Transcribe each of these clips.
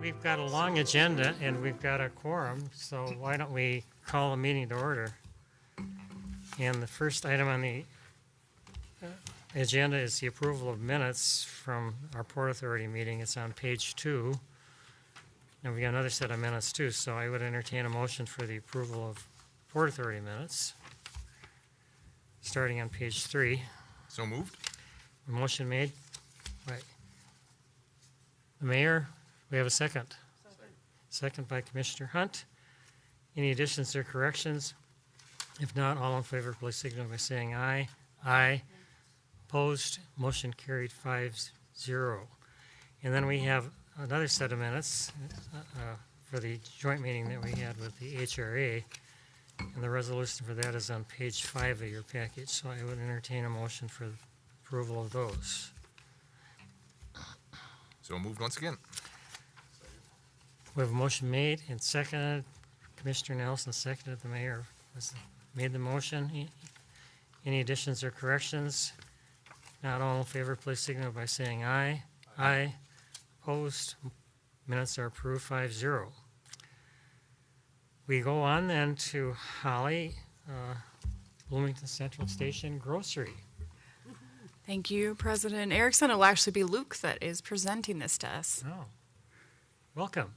We've got a long agenda and we've got a quorum, so why don't we call the meeting to order? And the first item on the agenda is the approval of minutes from our Port Authority meeting. It's on page 2. And we got another set of minutes too, so I would entertain a motion for the approval of Port Authority minutes, starting on page 3. So moved. A motion made by the mayor. We have a second. Second by Commissioner Hunt. Any additions or corrections? If not, all in favor, please signal by saying aye. Aye. Opposed, motion carried 5-0. And then we have another set of minutes for the joint meeting that we had with the HRA. And the resolution for that is on page 5 of your package. So I would entertain a motion for approval of those. So moved once again. We have a motion made and seconded. Commissioner Nelson seconded. The mayor made the motion. Any additions or corrections? Not all in favor, please signal by saying aye. Aye. Opposed? Minutes are approved 5-0. We go on then to Holly, Bloomington Central Station Grocery. Thank you, President Erickson. It will actually be Luke that is presenting this to us. Oh, welcome.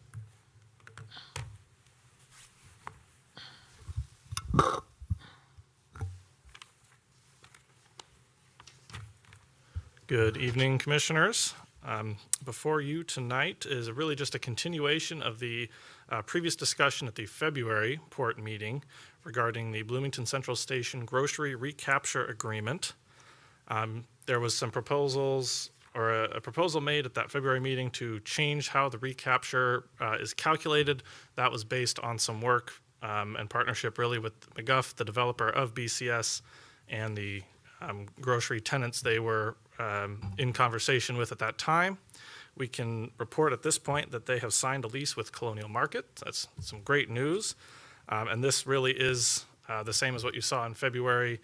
Good evening, Commissioners. Before you tonight is really just a continuation of the previous discussion at the February Port meeting regarding the Bloomington Central Station Grocery Recapture Agreement. There was some proposals or a proposal made at that February meeting to change how the recapture is calculated. That was based on some work and partnership really with McGuff, the developer of BCS, and the grocery tenants they were in conversation with at that time. We can report at this point that they have signed a lease with Colonial Market. That's some great news. And this really is the same as what you saw in February,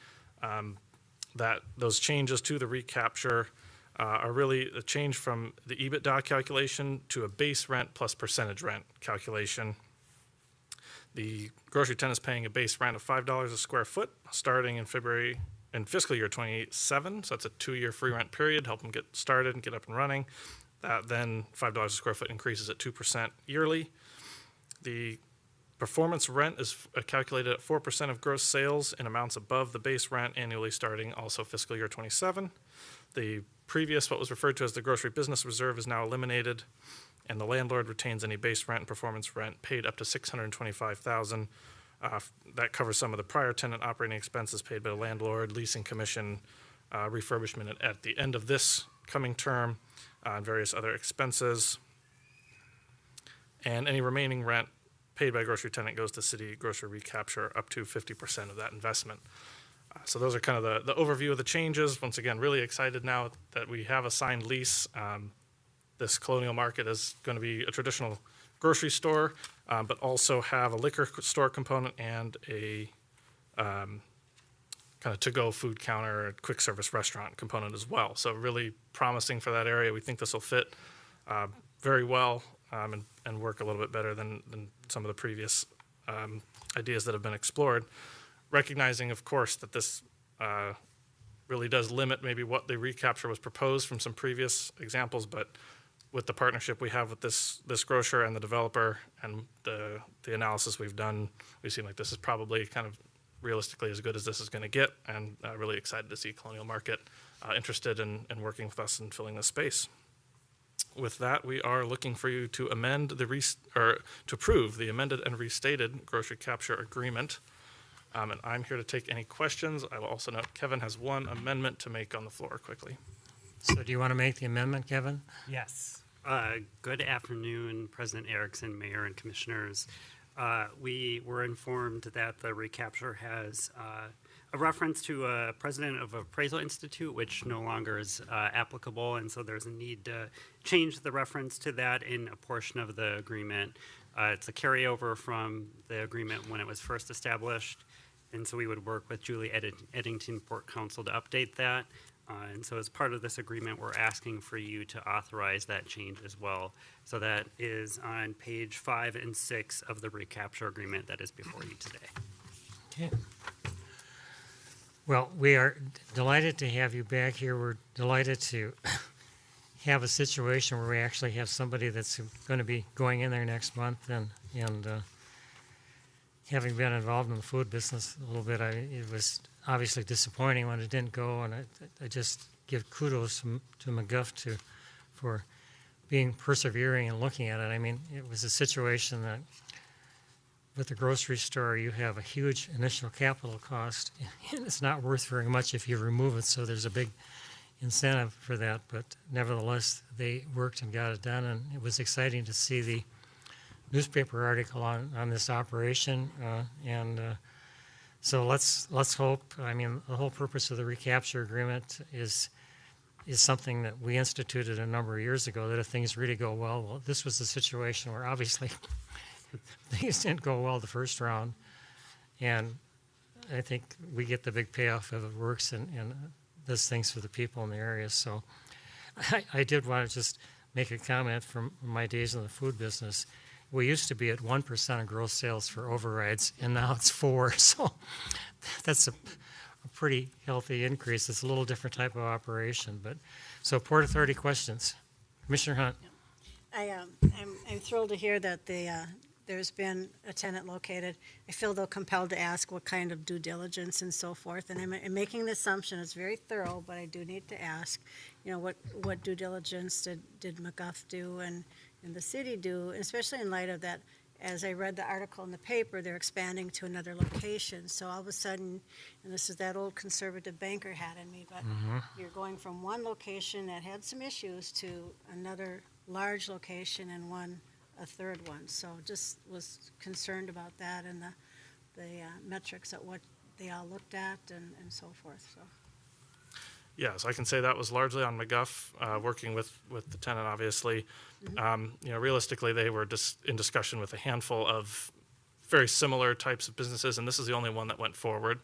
that those changes to the recapture are really a change from the EBITDA calculation to a base rent plus percentage rent calculation. The grocery tenant is paying a base rent of $5 a square foot starting in fiscal year 27, so that's a 2-year free rent period, help them get started and get up and running. Then $5 a square foot increases at 2% yearly. The performance rent is calculated at 4% of gross sales in amounts above the base rent annually starting also fiscal year 27. The previous, what was referred to as the grocery business reserve, is now eliminated, and the landlord retains any base rent and performance rent paid up to $625,000. That covers some of the prior tenant operating expenses paid by the landlord, leasing commission, refurbishment at the end of this coming term, and various other expenses. And any remaining rent paid by grocery tenant goes to city grocery recapture up to 50% of that investment. So those are kind of the overview of the changes. Once again, really excited now that we have a signed lease. This Colonial Market is going to be a traditional grocery store, but also have a liquor store component and a kind of to-go food counter, quick service restaurant component as well. So really promising for that area. We think this will fit very well and work a little bit better than some of the previous ideas that have been explored. Recognizing, of course, that this really does limit maybe what the recapture was proposed from some previous examples, but with the partnership we have with this grocer and the developer and the analysis we've done, we seem like this is probably kind of realistically as good as this is going to get, and really excited to see Colonial Market interested in working with us and filling this space. With that, we are looking for you to to approve the amended and restated grocery capture agreement. And I'm here to take any questions. I will also note Kevin has one amendment to make on the floor quickly. So do you want to make the amendment, Kevin? Yes. Good afternoon, President Erickson, Mayor, and Commissioners. We were informed that the recapture has a reference to a president of Appraisal Institute, which no longer is applicable, and so there's a need to change the reference to that in a portion of the agreement. It's a carryover from the agreement when it was first established, and so we would work with Julie Eddington Port Council to update that. And so as part of this agreement, we're asking for you to authorize that change as well. So that is on page 5 and 6 of the recapture agreement that is before you today. Okay. Well, we are delighted to have you back here. We're delighted to have a situation where we actually have somebody that's going to be going in there next month, and having been involved in the food business a little bit, it was obviously disappointing when it didn't go, and I just give kudos to McGuff for being persevering and looking at it. I mean, it was a situation that with the grocery store, you have a huge initial capital cost, and it's not worth very much if you remove it, so there's a big incentive for that. But nevertheless, they worked and got it done, and it was exciting to see the newspaper article on this operation. So let's hope. I mean, the whole purpose of the recapture agreement is something that we instituted a number of years ago, that if things really go well, this was a situation where obviously things didn't go well the first round, and I think we get the big payoff if it works and does things for the people in the area. So I did want to just make a comment from my days in the food business. We used to be at 1% of gross sales for overrides, and now it's 4%. So that's a pretty healthy increase. It's a little different type of operation. But so Port Authority questions. Commissioner Hunt. I'm thrilled to hear that there's been a tenant located. I feel though compelled to ask what kind of due diligence and so forth. And I'm making the assumption it's very thorough, but I do need to ask, what due diligence did McGuff do and the city do, especially in light of that. As I read the article in the paper, they're expanding to another location. So all of a sudden, and this is that old conservative banker hat in me, but you're going from one location that had some issues to another large location and a third one. So just was concerned about that and the metrics at what they all looked at and so forth. So. Yeah, so I can say that was largely on McGuff, working with the tenant, obviously. Realistically, they were just in discussion with a handful of very similar types of businesses, and this is the only one that went forward.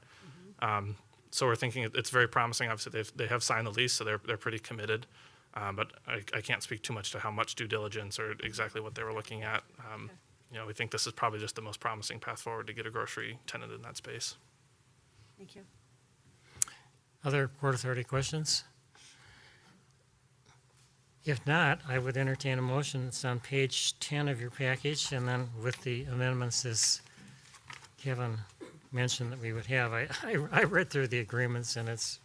So we're thinking it's very promising. Obviously, they have signed the lease, so they're pretty committed. But I can't speak too much to how much due diligence or exactly what they were looking at. We think this is probably just the most promising path forward to get a grocery tenant in that space. Thank you. Other Port Authority questions? If not, I would entertain a motion. It's on page 10 of your package, and then with the amendments as Kevin mentioned that we would have. I read through the agreements, and it's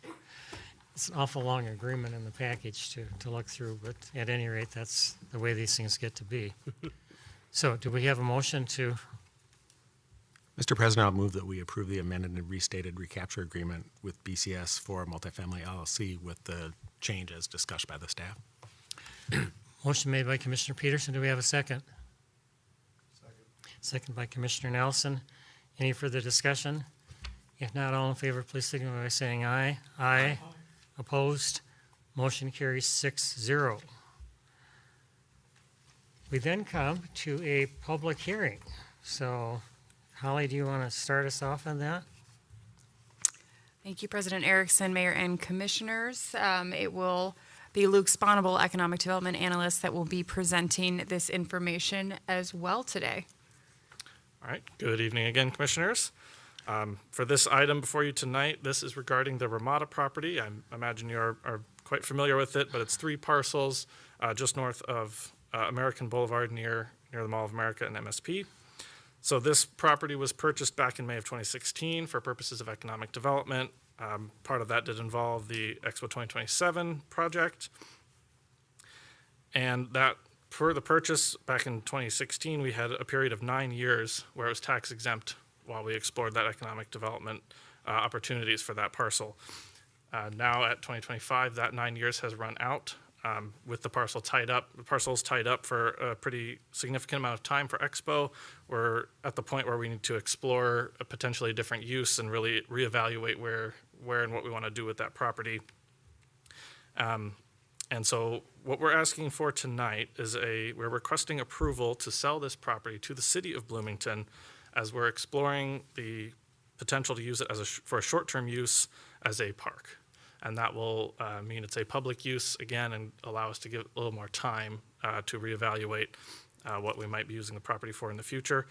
an awful long agreement in the package to look through, but at any rate, that's the way these things get to be. So do we have a motion to? Mr. President, I'll move that we approve the amended and restated recapture agreement with BCS for Multifamily LLC with the change as discussed by the staff. Motion made by Commissioner Peterson. Do we have a second? Second by Commissioner Nelson. Any further discussion? If not, all in favor, please signify by saying aye. Aye. Opposed? Motion carries 6-0. We then come to a public hearing. So, Holly, do you want to start us off on that? Thank you, President Erickson, Mayor, and Commissioners. It will be Luke Sponable, Economic Development Analyst, that will be presenting this information as well today. All right, good evening again, Commissioners. For this item before you tonight, this is regarding the Ramada property. I imagine you are quite familiar with it, but it's 3 parcels just north of American Boulevard near the Mall of America and MSP. So this property was purchased back in May of 2016 for purposes of economic development. Part of that did involve the Expo 2027 project. And that for the purchase back in 2016, we had a period of 9 years where it was tax exempt while we explored that economic development opportunities for that parcel. Now at 2025, that 9 years has run out. With the parcels tied up for a pretty significant amount of time for Expo. We're at the point where we need to explore a potentially different use and really reevaluate where and what we want to do with that property. And so what we're asking for tonight is we're requesting approval to sell this property to the city of Bloomington as we're exploring the potential to use it for a short-term use as a park. and that will mean it's a public use again and allow us to give a little more time to reevaluate what we might be using the property for in the future.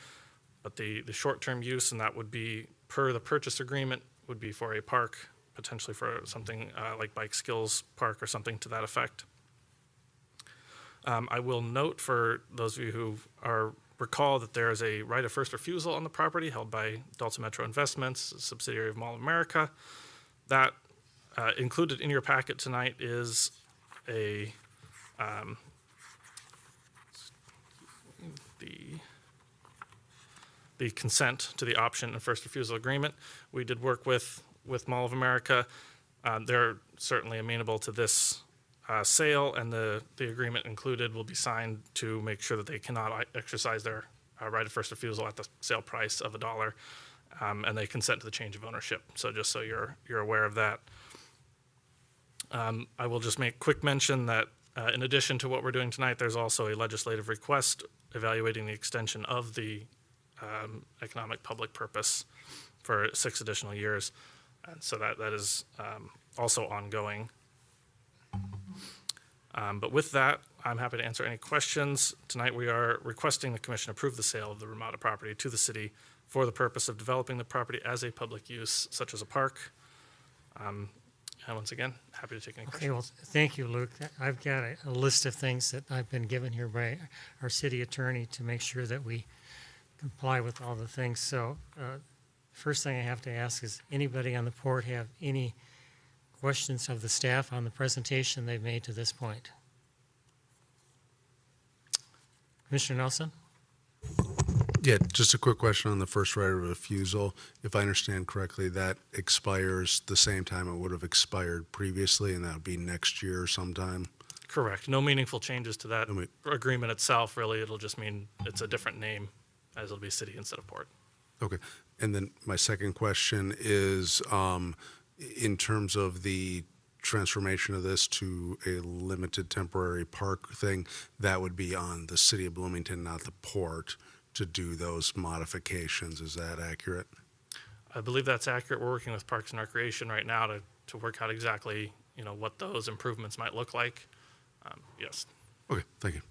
But the short-term use, and that would be per the purchase agreement, would be for a park, potentially for something like Bike Skills Park or something to that effect. I will note for those of you who recall that there is a right of first refusal on the property held by Delta Metro Investments, a subsidiary of Mall of America. That included in your packet tonight is a the consent to the option and first refusal agreement. We did work with Mall of America. They're certainly amenable to this sale, and the agreement included will be signed to make sure that they cannot exercise their right of first refusal at the sale price of $1, and they consent to the change of ownership. So just so you're aware of that. I will just make quick mention that in addition to what we're doing tonight, there's also a legislative request evaluating the extension of the economic public purpose for 6 additional years. And so that is also ongoing. But with that, I'm happy to answer any questions. Tonight we are requesting the commission approve the sale of the Ramada property to the city for the purpose of developing the property as a public use, such as a park. And once again, happy to take any questions. Okay, well, thank you, Luke. I've got a list of things that I've been given here by our city attorney to make sure that we comply with all the things. So first thing I have to ask is, anybody on the port have any questions of the staff on the presentation they've made to this point? Commissioner Nelson? Yeah, just a quick question on the first right of refusal. If I understand correctly, that expires the same time it would have expired previously, and that would be next year sometime? Correct. No meaningful changes to that agreement itself, really. It'll just mean it's a different name, as it'll be city instead of port. Okay. And then my second question is, in terms of the transformation of this to a limited temporary park thing, that would be on the city of Bloomington, not the port, to do those modifications. Is that accurate? I believe that's accurate. We're working with Parks and Recreation right now to work out exactly, what those improvements might look like. Yes. Okay, thank you.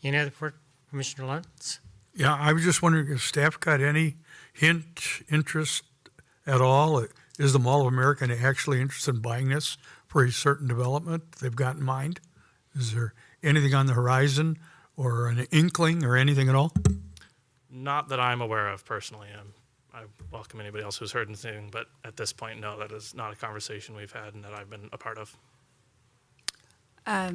Any other port, Commissioner Lutz? Yeah, I was just wondering if staff got any interest at all. Is the Mall of America actually interested in buying this for a certain development they've got in mind? Is there anything on the horizon or an inkling or anything at all? Not that I'm aware of personally. I welcome anybody else who's heard anything, but at this point, no, that is not a conversation we've had and that I've been a part of. There's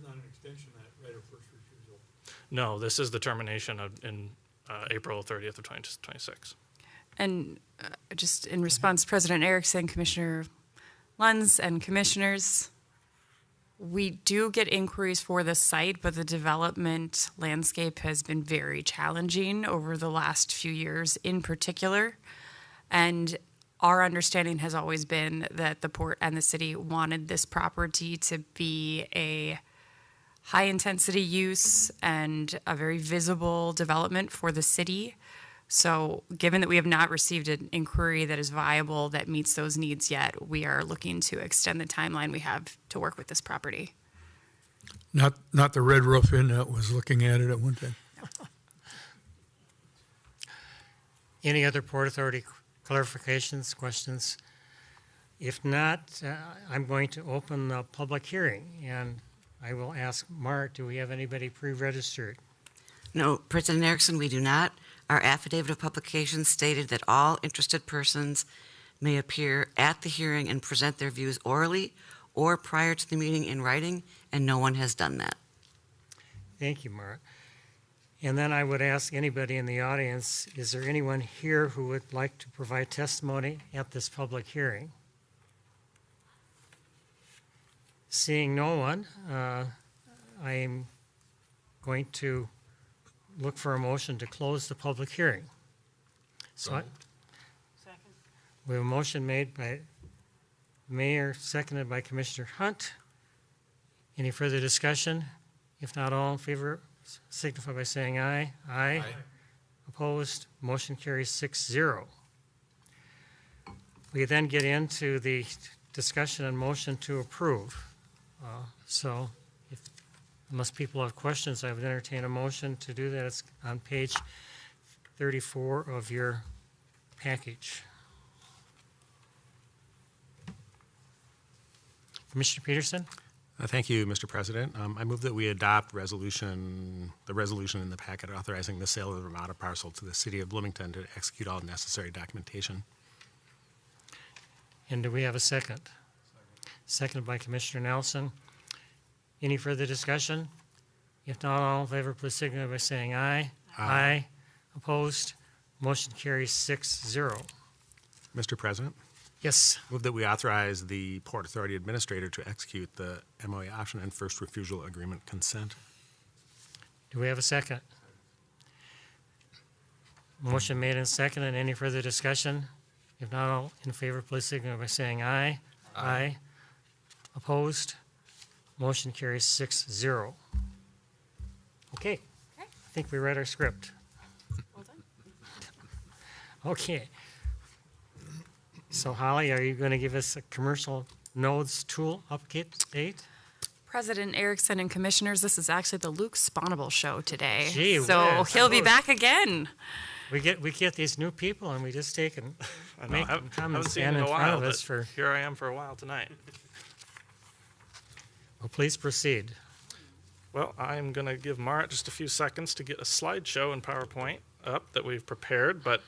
not an extension of that right of first refusal. No, this is the termination in April 30th of 2026. And just in response, President Erickson, Commissioner Lunds, and commissioners, we do get inquiries for the site, but the development landscape has been very challenging over the last few years in particular. And our understanding has always been that the port and the city wanted this property to be a high-intensity use and a very visible development for the city. So given that we have not received an inquiry that is viable, that meets those needs yet, we are looking to extend the timeline we have to work with this property. Not the Red Roof Inn that was looking at it at one time. Any other Port Authority clarifications, questions? If not, I'm going to open the public hearing, and I will ask Mark, do we have anybody pre-registered? No, President Erickson, we do not. Our affidavit of publication stated that all interested persons may appear at the hearing and present their views orally or prior to the meeting in writing, and no one has done that. Thank you, Mark. And then I would ask anybody in the audience, is there anyone here who would like to provide testimony at this public hearing? Seeing no one, I am going to look for a motion to close the public hearing. Second. We have a motion made by Mayor, seconded by Commissioner Hunt. Any further discussion? If not, all in favor, signify by saying aye. Aye. Opposed? Motion carries 6-0. We then get into the discussion and motion to approve. So unless people have questions, I would entertain a motion to do that. It's on page 34 of your package. Commissioner Peterson? Thank you, Mr. President. I move that we adopt the resolution in the packet authorizing the sale of the Ramada parcel to the city of Bloomington to execute all necessary documentation. And do we have a second? Seconded by Commissioner Nelson. Any further discussion? If not, all in favor, please signify by saying aye. Aye. Opposed? Motion carries 6-0. Mr. President, Yes. move that we authorize the Port Authority Administrator to execute the MOA option and first refusal agreement consent. Do we have a second? Motion made and seconded. Any further discussion? If not, all in favor, please signify by saying aye. Aye. Opposed? Motion carries 6-0. Okay. I think we read our script. Well done. Okay. So Holly, are you going to give us a commercial nodes tool update? President Erickson and Commissioners, this is actually the Luke Sponable show today. Gee so whiz. he'll be back again. We get these new people and we just take and I know, make I them come and haven't seen stand it in in a front while, of us but for, here I am for a while tonight. well, please proceed. Well, I'm going to give Marit just a few seconds to get a slideshow in PowerPoint up that we've prepared, but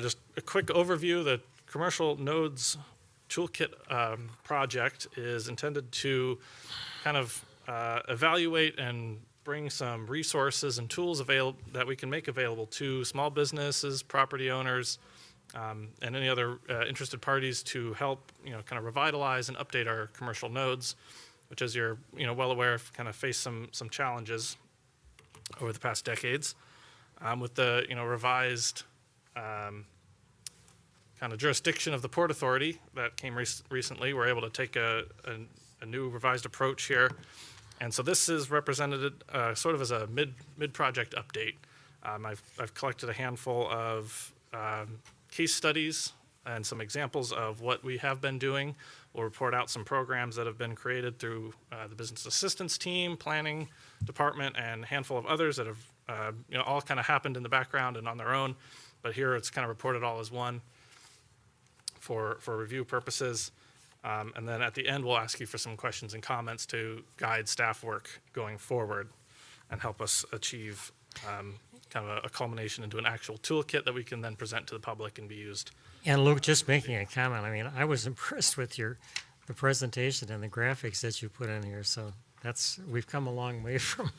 just a quick overview. The Commercial Nodes Toolkit project is intended to kind of evaluate and bring some resources and tools that we can make available to small businesses, property owners, and any other interested parties to help, kind of revitalize and update our commercial nodes, which, as you're, well aware, have kind of faced some challenges over the past decades. With the, revised kind of jurisdiction of the Port Authority that came recently, we're able to take a new revised approach here. And so this is represented sort of as a mid-project update. I've collected a handful of case studies and some examples of what we have been doing. We'll report out some programs that have been created through the business assistance team, planning department, and a handful of others that have all kind of happened in the background and on their own. But here it's kind of reported all as one for review purposes. And then at the end, we'll ask you for some questions and comments to guide staff work going forward and help us achieve kind of a culmination into an actual toolkit that we can then present to the public and be used. And Luke, just making a comment, I mean, I was impressed with the presentation and the graphics that you put in here. So we've come a long way from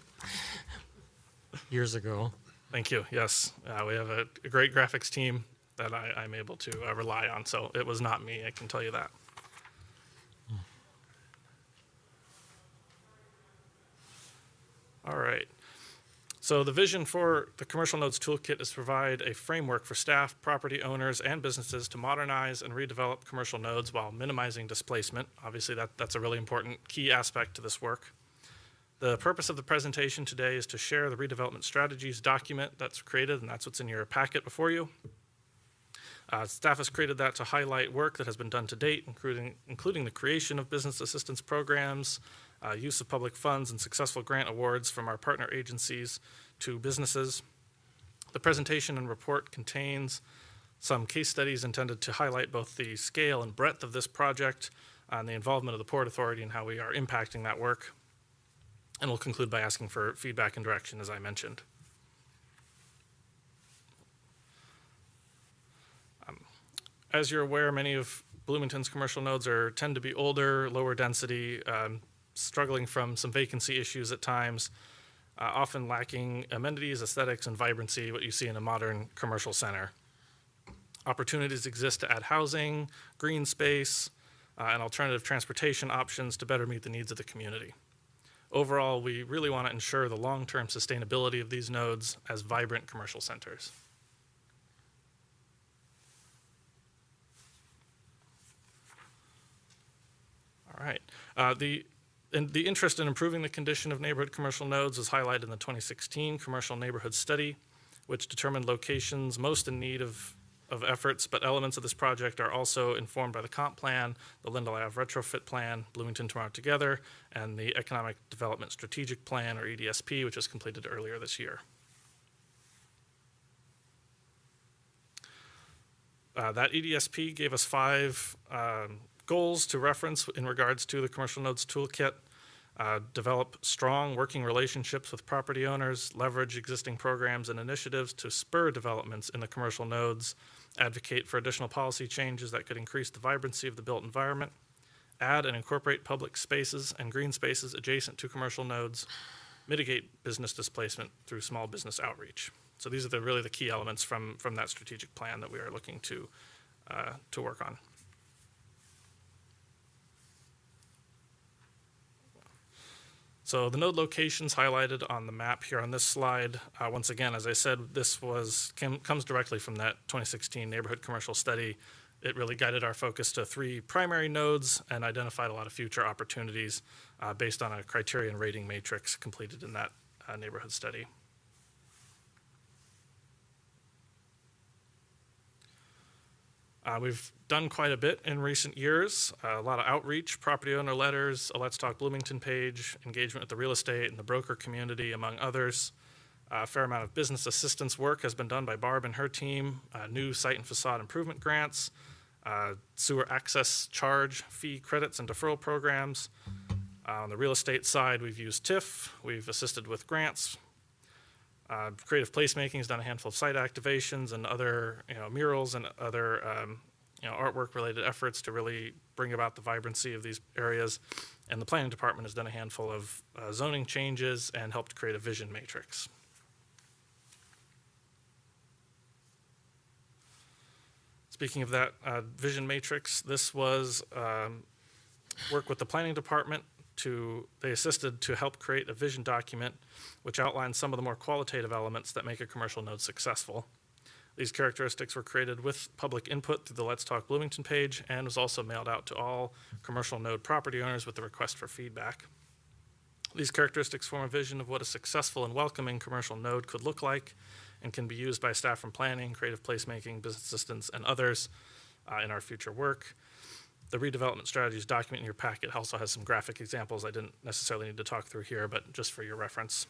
years ago. Thank you. Yes, we have a great graphics team that I'm able to rely on. So it was not me, I can tell you that. All right. So the vision for the Commercial Nodes Toolkit is to provide a framework for staff, property owners, and businesses to modernize and redevelop commercial nodes while minimizing displacement. Obviously, that's a really important key aspect to this work. The purpose of the presentation today is to share the redevelopment strategies document that's created, and that's what's in your packet before you. Staff has created that to highlight work that has been done to date, including the creation of business assistance programs, use of public funds, and successful grant awards from our partner agencies to businesses. The presentation and report contains some case studies intended to highlight both the scale and breadth of this project and the involvement of the Port Authority and how we are impacting that work. And we'll conclude by asking for feedback and direction, as I mentioned. As you're aware, many of Bloomington's commercial nodes tend to be older, lower density, struggling from some vacancy issues at times, often lacking amenities, aesthetics, and vibrancy, what you see in a modern commercial center. Opportunities exist to add housing, green space, and alternative transportation options to better meet the needs of the community. Overall, we really want to ensure the long-term sustainability of these nodes as vibrant commercial centers. All right. The interest in improving the condition of neighborhood commercial nodes was highlighted in the 2016 Commercial Neighborhood Study, which determined locations most in need of of efforts, but elements of this project are also informed by the comp plan, the Lindell Ave retrofit plan, Bloomington Tomorrow Together, and the Economic Development Strategic Plan, or EDSP, which was completed earlier this year. That EDSP gave us 5 goals to reference in regards to the Commercial Nodes Toolkit. Develop strong working relationships with property owners, leverage existing programs and initiatives to spur developments in the commercial nodes, advocate for additional policy changes that could increase the vibrancy of the built environment, add and incorporate public spaces and green spaces adjacent to commercial nodes, mitigate business displacement through small business outreach. So these are really the key elements from that strategic plan that we are looking to work on. So the node locations highlighted on the map here on this slide, once again, as I said, this comes directly from that 2016 neighborhood commercial study. It really guided our focus to 3 primary nodes and identified a lot of future opportunities based on a criterion rating matrix completed in that neighborhood study. We've done quite a bit in recent years, a lot of outreach, property owner letters, a Let's Talk Bloomington page, engagement with the real estate and the broker community, among others. A fair amount of business assistance work has been done by Barb and her team, new site and facade improvement grants, sewer access charge, fee credits and deferral programs. On the real estate side, we've used TIF, we've assisted with grants. Creative Placemaking has done a handful of site activations and other murals and other artwork-related efforts to really bring about the vibrancy of these areas. And the Planning Department has done a handful of zoning changes and helped create a vision matrix. Speaking of that vision matrix, this was work with the Planning Department. They assisted to help create a vision document which outlines some of the more qualitative elements that make a commercial node successful. These characteristics were created with public input through the Let's Talk Bloomington page and was also mailed out to all commercial node property owners with the request for feedback. These characteristics form a vision of what a successful and welcoming commercial node could look like and can be used by staff from planning, creative placemaking, business assistants, and others in our future work. The redevelopment strategies document in your packet also has some graphic examples I didn't necessarily need to talk through here, but just for your reference.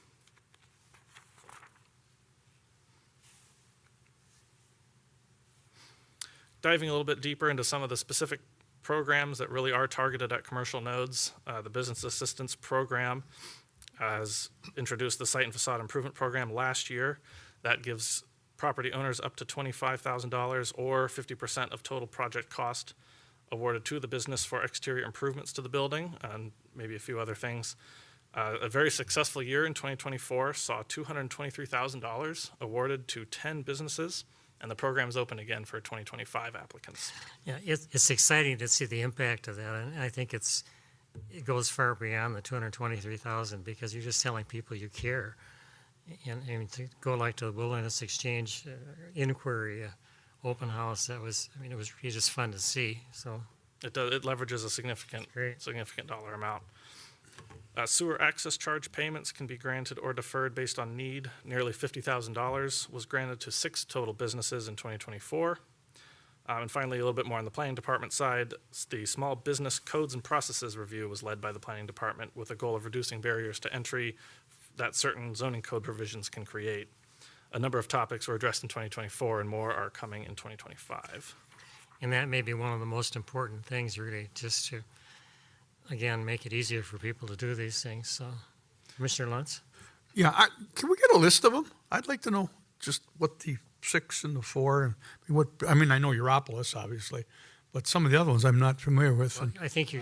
Diving a little bit deeper into some of the specific programs that really are targeted at commercial nodes, the Business Assistance Program has introduced the Site and Facade Improvement Program last year. That gives property owners up to $25,000 or 50% of total project cost awarded to the business for exterior improvements to the building and maybe a few other things. A very successful year in 2024 saw $223,000 awarded to 10 businesses, and the program is open again for 2025 applicants. Yeah, it's exciting to see the impact of that, and I think it goes far beyond the 223,000 because you're just telling people you care, and to go like to the Wilderness Exchange inquiry. Open house, it was really just fun to see. So it leverages a significant dollar amount. Sewer access charge payments can be granted or deferred based on need. Nearly $50,000 was granted to 6 total businesses in 2024. And finally, a little bit more on the Planning Department side, the Small Business Codes and Processes Review was led by the Planning Department with a goal of reducing barriers to entry that certain zoning code provisions can create. A number of topics were addressed in 2024 and more are coming in 2025. And that may be one of the most important things, really, just to, again, make it easier for people to do these things. So, Commissioner Luntz? Yeah, can we get a list of them? I'd like to know just what the 6 and the 4, and I know Europolis, obviously, but some of the other ones I'm not familiar with. Well, I think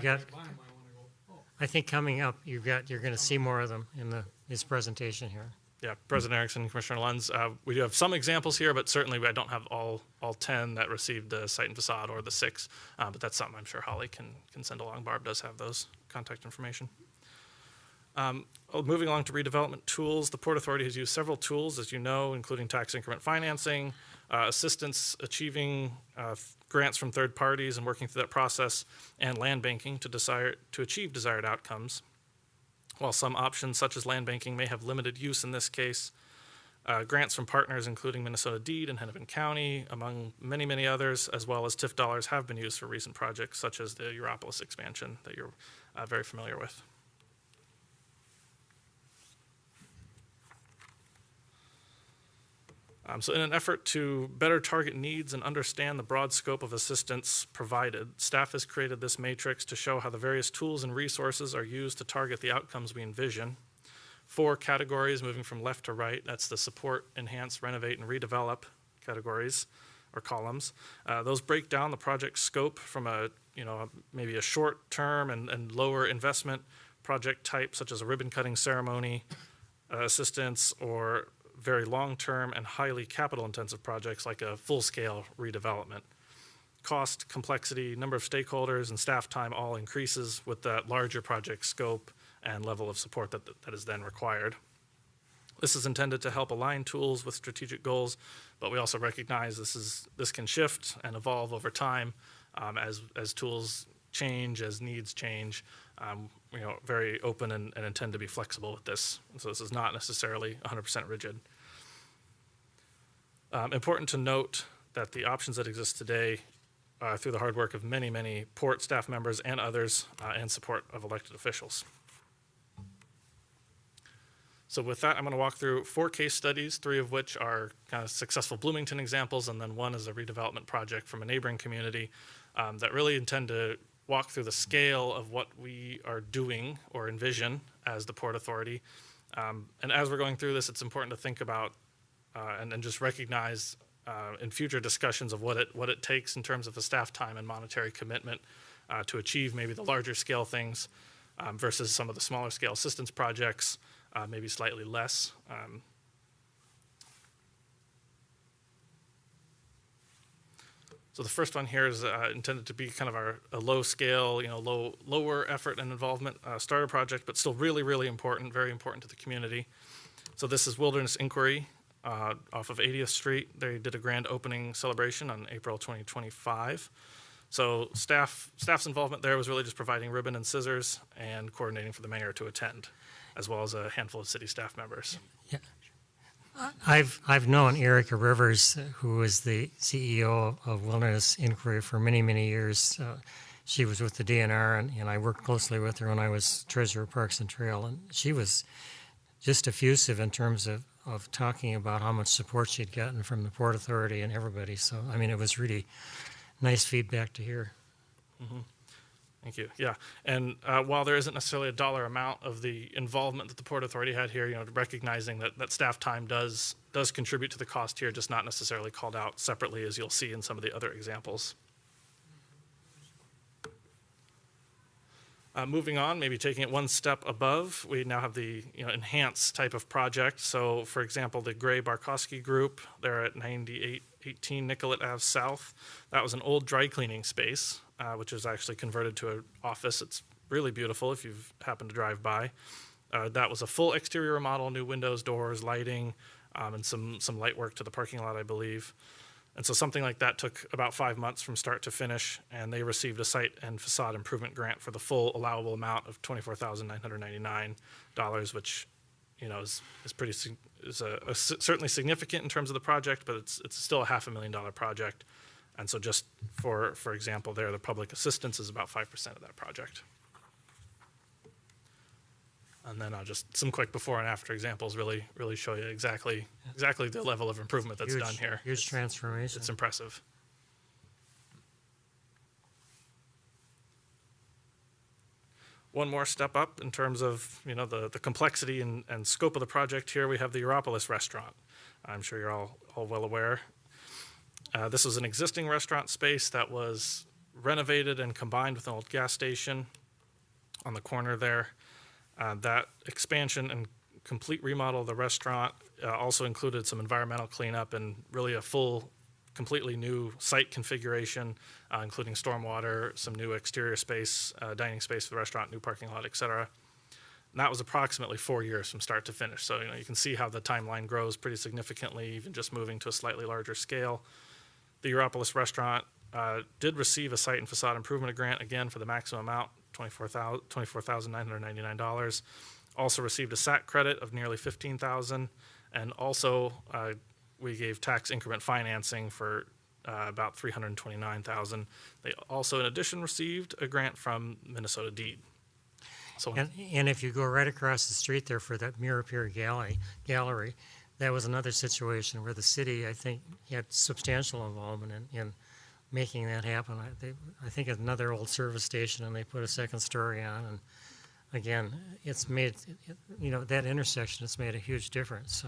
I think coming up, you're going to see more of them in this presentation here. Yeah, President Erickson, Commissioner Lenz, we do have some examples here, but certainly I don't have all 10 that received the site and facade or the 6, but that's something I'm sure Holly can send along. Barb does have those contact information. Moving along to redevelopment tools, the Port Authority has used several tools, as you know, including tax increment financing, assistance achieving grants from third parties and working through that process, and land banking to achieve desired outcomes. While some options, such as land banking, may have limited use in this case, Grants from partners including Minnesota Deed and Hennepin County, among many, many others, as well as TIF dollars have been used for recent projects such as the Europolis expansion that you're very familiar with. So in an effort to better target needs and understand the broad scope of assistance provided, staff has created this matrix to show how the various tools and resources are used to target the outcomes we envision. 4 categories moving from left to right. That's the support, enhance, renovate, and redevelop categories or columns. Those break down the project scope from maybe a short term and lower investment project type, such as a ribbon cutting ceremony assistance, or very long-term and highly capital-intensive projects like a full-scale redevelopment. Cost, complexity, number of stakeholders, and staff time all increases with that larger project scope and level of support that is then required. This is intended to help align tools with strategic goals, but we also recognize this can shift and evolve over time as tools change, as needs change. Very open and intend to be flexible with this. So this is not necessarily 100% rigid. Important to note that the options that exist today through the hard work of many, many port staff members and others and support of elected officials. So with that, I'm going to walk through 4 case studies, 3 of which are kind of successful Bloomington examples, and then 1 is a redevelopment project from a neighboring community that really intend to walk through the scale of what we are doing or envision as the Port Authority. And as we're going through this, it's important to think about and just recognize in future discussions of what it takes in terms of the staff time and monetary commitment to achieve maybe the larger scale things versus some of the smaller scale assistance projects, maybe slightly less. So the first one here is intended to be kind of a low scale, lower effort and involvement starter project, but still really, really important, very important to the community. So this is Wilderness Inquiry off of 80th Street. They did a grand opening celebration on April 2025. So staff's involvement there was really just providing ribbon and scissors and coordinating for the mayor to attend, as well as a handful of city staff members. Yeah. I've known Erica Rivers, who is the CEO of Wilderness Inquiry, for many, many years. She was with the DNR, and I worked closely with her when I was treasurer of Parks and Trail, and she was just effusive in terms of talking about how much support she'd gotten from the Port Authority and everybody. So, I mean, it was really nice feedback to hear. Mm-hmm. Thank you. Yeah, and while there isn't necessarily a dollar amount of the involvement that the Port Authority had here, recognizing that staff time does contribute to the cost here, just not necessarily called out separately, as you'll see in some of the other examples. Moving on, maybe taking it one step above, we now have the enhanced type of project. So, for example, the Gray Barkowski Group, they're at 9818 Nicollet Ave South. That was an old dry cleaning space, which is actually converted to an office. It's really beautiful if you've happened to drive by. That was a full exterior remodel, new windows, doors, lighting, and some light work to the parking lot, I believe. And so something like that took about 5 months from start to finish, and they received a site and facade improvement grant for the full allowable amount of $24,999, which is certainly significant in terms of the project, but it's still a $500,000 project. And so just for example, there, the public assistance is about 5% of that project. And then just some quick before and after examples really show you exactly the level of improvement that's done here. Huge transformation. It's impressive. One more step up in terms of the complexity and scope of the project here. We have the Europolis restaurant. I'm sure you're all well aware. This was an existing restaurant space that was renovated and combined with an old gas station on the corner there. That expansion and complete remodel of the restaurant also included some environmental cleanup and really a full, completely new site configuration, including stormwater, some new exterior space, dining space for the restaurant, new parking lot, et cetera. And that was approximately 4 years from start to finish. So you can see how the timeline grows pretty significantly, even just moving to a slightly larger scale. The Europolis restaurant did receive a site and facade improvement grant, again, for the maximum amount, $24,999. Also received a SAC credit of nearly $15,000, And also, we gave tax increment financing for about $329,000. They also, in addition, received a grant from Minnesota Deed. So, And if you go right across the street there for that Mirror Pier gallery, that was another situation where the city, I think, had substantial involvement in making that happen. I think it's another old service station, and they put a second story on. And again, it's made, that intersection has made a huge difference. So,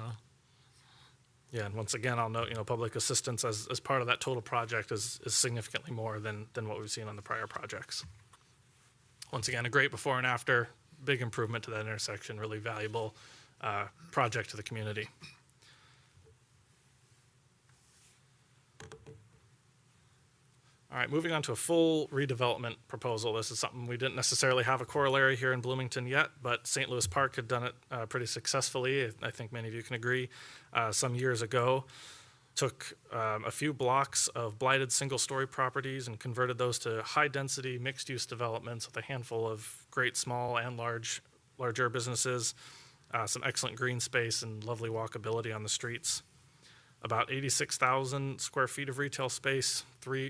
yeah, and once again, I'll note, public assistance as part of that total project is significantly more than what we've seen on the prior projects. Once again, a great before and after, big improvement to that intersection, really valuable project to the community. All right, moving on to a full redevelopment proposal. This is something we didn't necessarily have a corollary here in Bloomington yet, but St. Louis Park had done it pretty successfully. I think many of you can agree. Some years ago, took a few blocks of blighted single-story properties and converted those to high-density mixed-use developments with a handful of great small and larger businesses, some excellent green space and lovely walkability on the streets. About 86,000 square feet of retail space,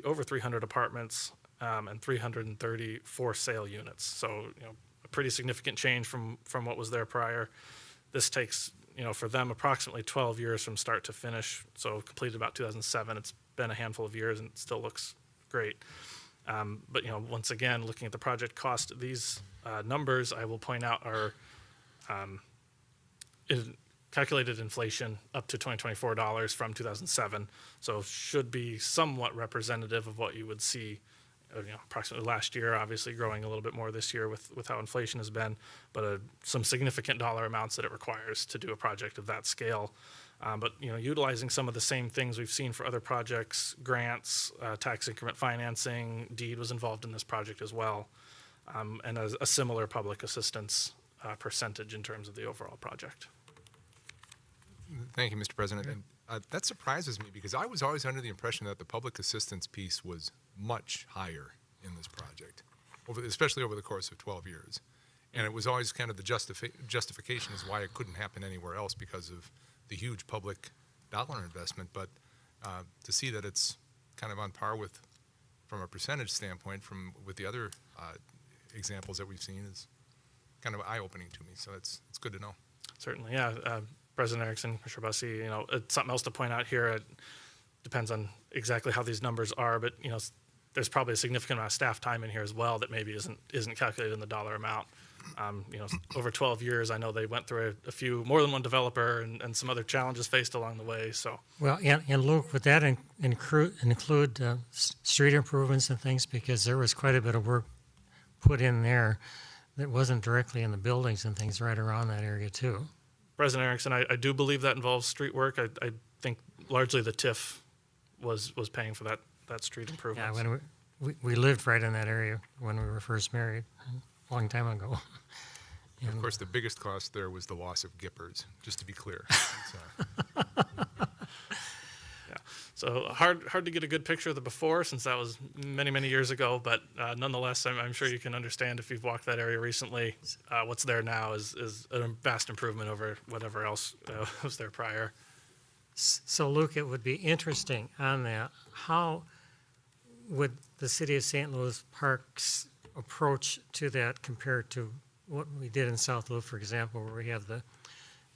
over 300 apartments, and 330 for-sale units. So, a pretty significant change from what was there prior. This takes, for them, approximately 12 years from start to finish. So, completed about 2007. It's been a handful of years and it still looks great. But, once again, looking at the project cost, these numbers, I will point out, are calculated inflation up to $2024 from 2007, so should be somewhat representative of what you would see, approximately last year, obviously growing a little bit more this year with how inflation has been, but some significant dollar amounts that it requires to do a project of that scale. But utilizing some of the same things we've seen for other projects, grants, tax increment financing, Deed was involved in this project as well, and a similar public assistance percentage in terms of the overall project. Thank you, Mr. President. And that surprises me because I was always under the impression that the public assistance piece was much higher in this project, especially over the course of 12 years. And it was always kind of the justification as why it couldn't happen anywhere else because of the huge public dollar investment. But to see that it's kind of on par with, from a percentage standpoint, with the other examples that we've seen is kind of eye-opening to me. So it's good to know. Certainly, yeah. President Erickson, Commissioner Bussey, it's something else to point out here. It depends on exactly how these numbers are, but there's probably a significant amount of staff time in here as well that maybe isn't calculated in the dollar amount. Over 12 years, I know they went through a few, more than one developer, and some other challenges faced along the way. So, well, and Luke, would that include street improvements and things? Because there was quite a bit of work put in there that wasn't directly in the buildings and things right around that area too. President Erickson, I do believe that involves street work. I think largely the TIF was paying for that street improvement. Yeah, when we lived right in that area when we were first married, a long time ago. And of course, the biggest cost there was the loss of Gippers, just to be clear. Yeah, so hard to get a good picture of the before since that was many years ago, but nonetheless, I'm sure you can understand if you've walked that area recently. What's there now is a vast improvement over whatever else was there prior. So, Luke, it would be interesting on that. How would the city of St. Louis Park's approach to that compare to what we did in South Loup, for example, where we have the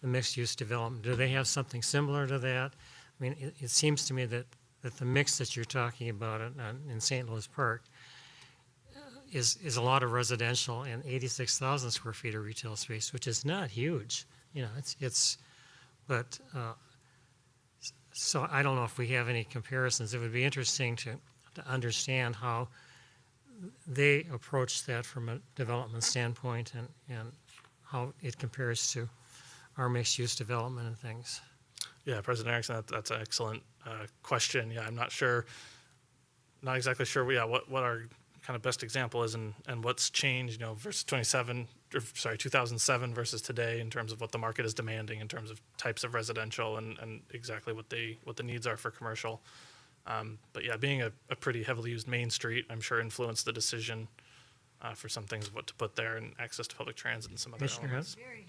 mixed-use development? Do they have something similar to that? I mean, it seems to me that the mix that you're talking about in St. Louis Park is a lot of residential and 86,000 square feet of retail space, which is not huge. So I don't know if we have any comparisons. It would be interesting to understand how they approach that from a development standpoint and how it compares to our mixed-use development and things. Yeah, President Erickson, that's an excellent question. Yeah, I'm not exactly sure. What our kind of best example is and what's changed, versus 2007 versus today in terms of what the market is demanding in terms of types of residential and exactly what the needs are for commercial. But yeah, being a pretty heavily used main street, I'm sure influenced the decision for some things of what to put there and access to public transit and some other Commissioner elements. Very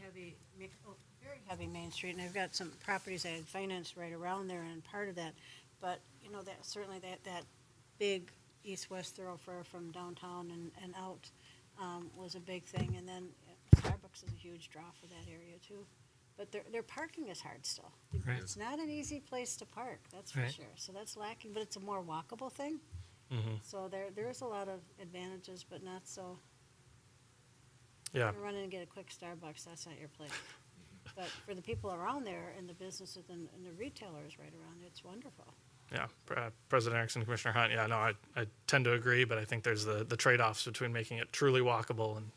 heavy Main Street, and I've got some properties I had financed right around there and part of that. But, you know, that certainly that big east-west thoroughfare from downtown and out was a big thing. And then Starbucks is a huge draw for that area too. But their parking is hard still. Right. It's not an easy place to park, that's for Right. sure. So that's lacking, but it's a more walkable thing. So there's a lot of advantages, but not so. Yeah. You run in and get a quick Starbucks, that's not your place. But for the people around there and the businesses and the retailers right around there, it's wonderful. Yeah, President Erickson, Commissioner Hunt, yeah, no, I tend to agree, but I think there's the trade-offs between making it truly walkable and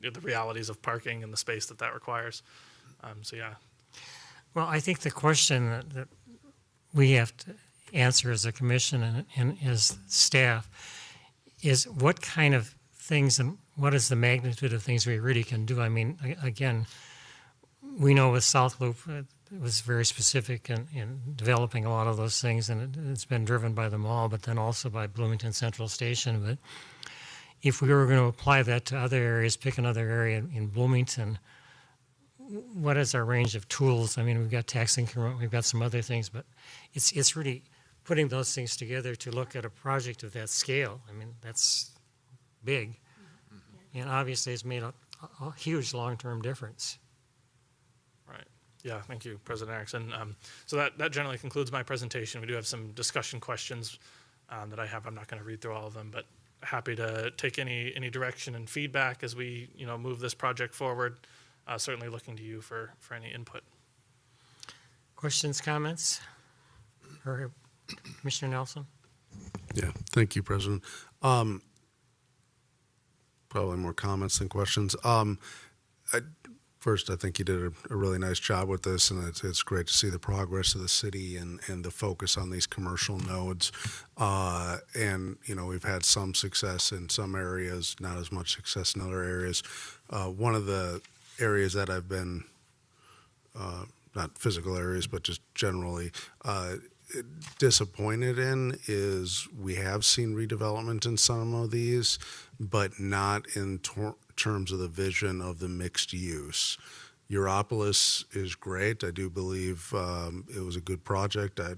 you know, the realities of parking and the space that requires. So, yeah. Well, I think the question that we have to answer as a commission and as staff is what kind of things and what is the magnitude of things we really can do. I mean, again, we know with South Loop, it was very specific in developing a lot of those things, and it's been driven by them all, but then also by Bloomington Central Station. But if we were going to apply that to other areas, pick another area in Bloomington, what is our range of tools? I mean, we've got tax increment, we've got some other things, but it's really putting those things together to look at a project of that scale. I mean, that's big, and obviously it's made a huge long-term difference. Right. Yeah, thank you, President Erickson. So that generally concludes my presentation. We do have some discussion questions that I have. I'm not going to read through all of them, but happy to take any direction and feedback as we move this project forward. Certainly looking to you for any input. Questions, comments? Or Commissioner Nelson? Yeah, thank you, President. Probably more comments than questions. First, I think you did a really nice job with this, and it's great to see the progress of the city and the focus on these commercial nodes. And, we've had some success in some areas, not as much success in other areas. One of the areas that I've been, not physical areas, but just generally disappointed in is we have seen redevelopment in some of these, but not in terms of the vision of the mixed use. Europolis is great. I do believe it was a good project. I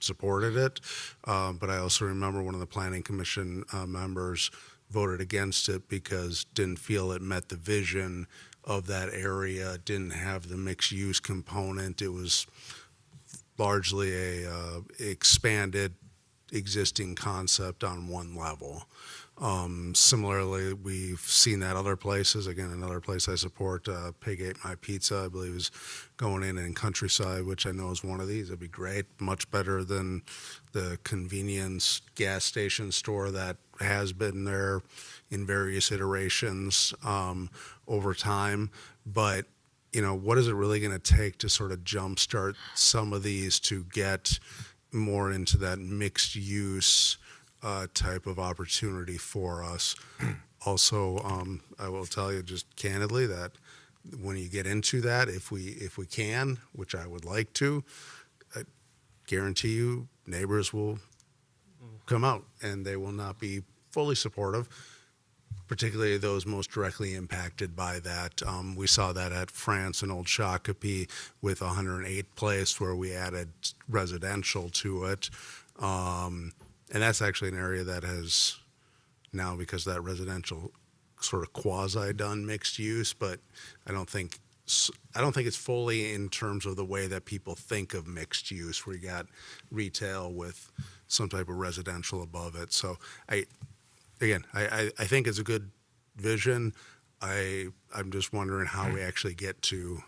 supported it, but I also remember one of the Planning Commission members voted against it because didn't feel it met the vision of that area, didn't have the mixed use component. It was largely a expanded existing concept on one level. Similarly, we've seen that other places. Again, another place I support, Pig Ate My Pizza, I believe is going in Countryside, which I know is one of these. It'd be great, much better than the convenience gas station store that has been there in various iterations over time. But what is it really going to take to sort of jumpstart some of these to get more into that mixed use type of opportunity for us? Also, I will tell you just candidly that when you get into that, if we can, which I would like to, I guarantee you neighbors will come out and they will not be fully supportive, particularly those most directly impacted by that. We saw that at France and Old Shakopee with 108 Place where we added residential to it. And that's actually an area that has now, because that residential sort of quasi-done mixed use, but I don't think it's fully in terms of the way that people think of mixed use, where you got retail with some type of residential above it. So I think it's a good vision. I'm just wondering how we actually get to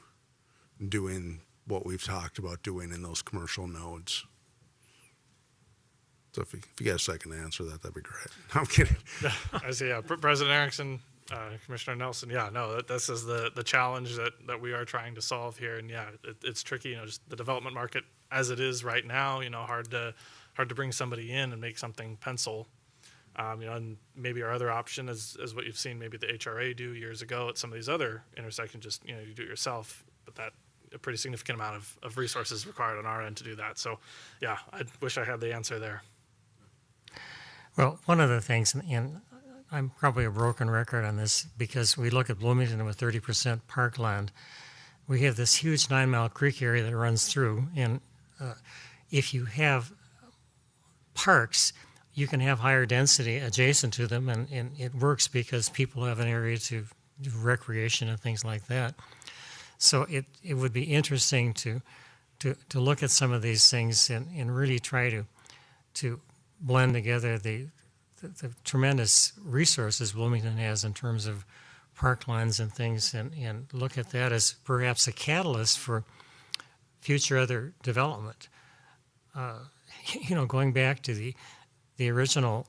doing what we've talked about doing in those commercial nodes. So if you got a second to answer that, that'd be great. I'm kidding. I see. Yeah, President Erickson, Commissioner Nelson. Yeah, no, this is the challenge that we are trying to solve here, and yeah, it's tricky. Just the development market as it is right now. Hard to bring somebody in and make something pencil. And maybe our other option is what you've seen maybe the HRA do years ago at some of these other intersections. Just you do it yourself, but that a pretty significant amount of resources required on our end to do that. So, yeah, I wish I had the answer there. Well, one of the things, and I'm probably a broken record on this because we look at Bloomington with 30% parkland. We have this huge 9 Mile Creek area that runs through, and if you have parks, you can have higher density adjacent to them, and it works because people have an area to do recreation and things like that. So it would be interesting to look at some of these things and really try to blend together the tremendous resources Bloomington has in terms of parklands and things, and look at that as perhaps a catalyst for future other development. Going back to the original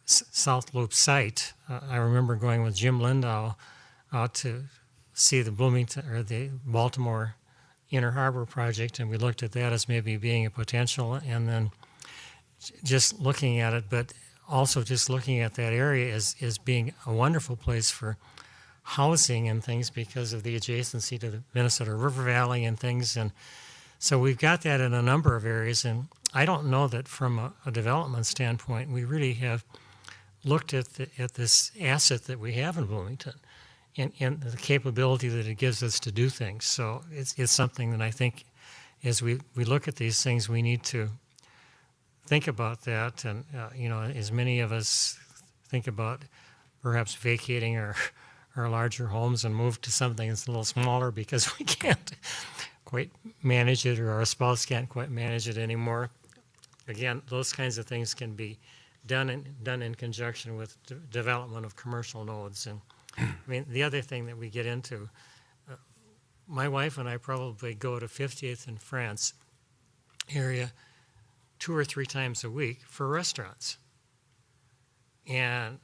South Loop site, I remember going with Jim Lindahl out to see the Bloomington or the Baltimore Inner Harbor project, and we looked at that as maybe being a potential, and then just looking at it, but also just looking at that area as being a wonderful place for housing and things because of the adjacency to the Minnesota River Valley and things. And so we've got that in a number of areas, and I don't know that from a development standpoint we really have looked at this asset that we have in Bloomington and the capability that it gives us to do things. So it's something that I think as we look at these things, we need to think about that. And, as many of us think about perhaps vacating our larger homes and move to something that's a little smaller because we can't quite manage it, or our spouse can't quite manage it anymore. Again, those kinds of things can be done in conjunction with development of commercial nodes. And I mean, the other thing that we get into, my wife and I probably go to 50th and France area 2 or 3 times a week for restaurants. And,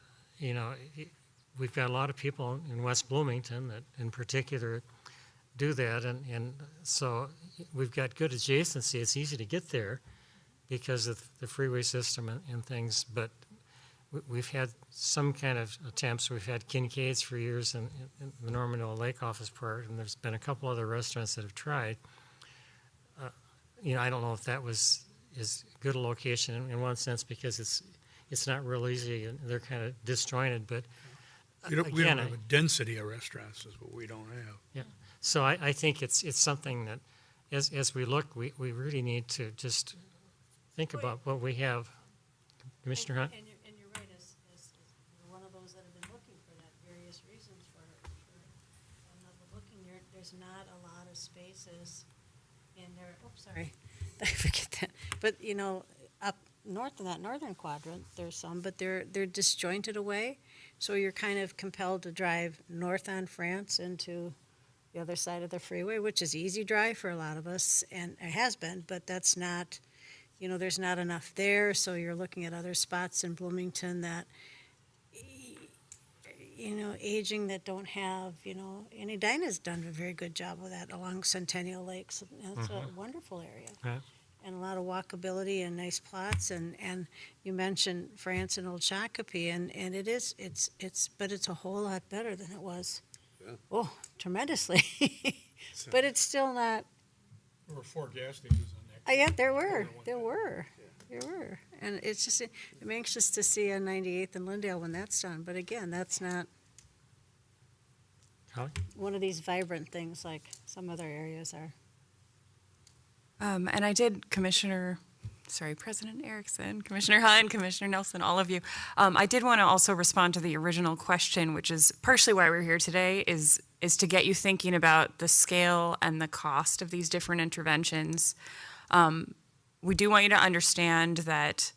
we've got a lot of people in West Bloomington that in particular do that. And so we've got good adjacency. It's easy to get there because of the freeway system and things. But we've had some kind of attempts. We've had Kincaid's for years in the Normanville Lake Office Park, and there's been a couple other restaurants that have tried. I don't know if that was as good a location in one sense because it's not real easy and they're kind of disjointed. But We don't have a density of restaurants is what we don't have. Yeah. So I think it's something that as we look, we really need to just think about what we have. Commissioner Hunt? And you're right, as one of those that have been looking for that, various reasons for another looking, there's not a lot of spaces in there. Oops, sorry, I forget that. But up north in that northern quadrant, there's some, but they're disjointed away. So you're kind of compelled to drive north on France into the other side of the freeway, which is easy drive for a lot of us, and it has been, but that's not, there's not enough there. So you're looking at other spots in Bloomington that, aging that don't have, and Edina's done a very good job with that along Centennial Lakes. It's a wonderful area. Right. And a lot of walkability and nice plots, and you mentioned France and Old Shakopee, and but it's a whole lot better than it was. Yeah. Oh, tremendously. But it's still not. There were 4 gas stations on that. Yeah, there were, and it's just I'm anxious to see on 98th and Lyndale when that's done. But again, that's not Holly? one of these vibrant things like some other areas are. And I did, President Erickson, Commissioner Hunt, Commissioner Nelson, all of you. I did want to also respond to the original question, which is partially why we're here today, is to get you thinking about the scale and the cost of these different interventions. We do want you to understand that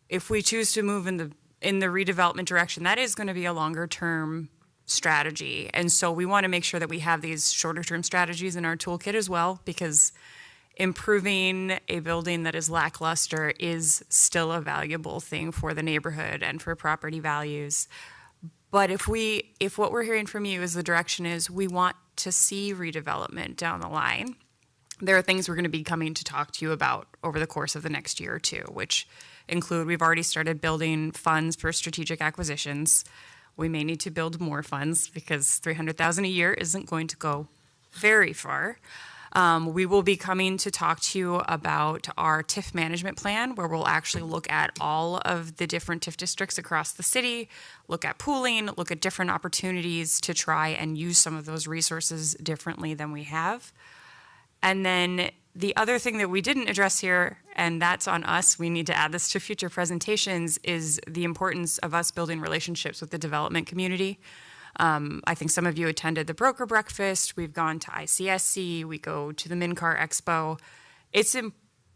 if we choose to move in the redevelopment direction, that is going to be a longer term strategy. And so we want to make sure that we have these shorter term strategies in our toolkit as well, because improving a building that is lackluster is still a valuable thing for the neighborhood and for property values. But if what we're hearing from you is the direction is we want to see redevelopment down the line, there are things we're going to be coming to talk to you about over the course of the next year or two, which include we've already started building funds for strategic acquisitions. We may need to build more funds because $300,000 a year isn't going to go very far. We will be coming to talk to you about our TIF management plan, where we'll actually look at all of the different TIF districts across the city, look at pooling, look at different opportunities to try and use some of those resources differently than we have. And then the other thing that we didn't address here, and that's on us, we need to add this to future presentations, is the importance of us building relationships with the development community. I think some of you attended the broker breakfast. We've gone to ICSC. We go to the MinCar Expo.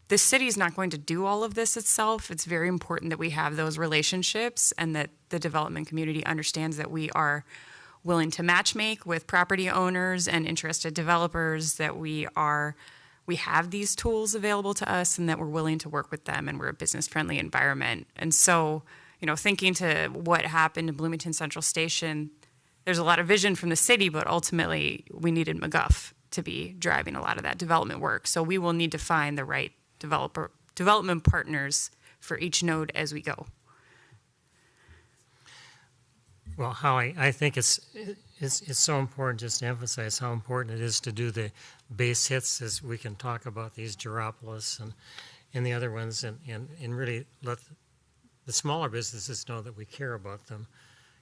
The city's not going to do all of this itself. It's very important that we have those relationships and that the development community understands that we are willing to matchmake with property owners and interested developers, that we have these tools available to us and that we're willing to work with them and we're a business-friendly environment. And so, thinking to what happened in Bloomington Central Station, there's a lot of vision from the city, but ultimately we needed McGuff to be driving a lot of that development work. So we will need to find the right development partners for each node as we go. Well, Holly, I think it's so important just to emphasize how important it is to do the base hits, as we can talk about these Geropolis and the other ones, and really let the smaller businesses know that we care about them.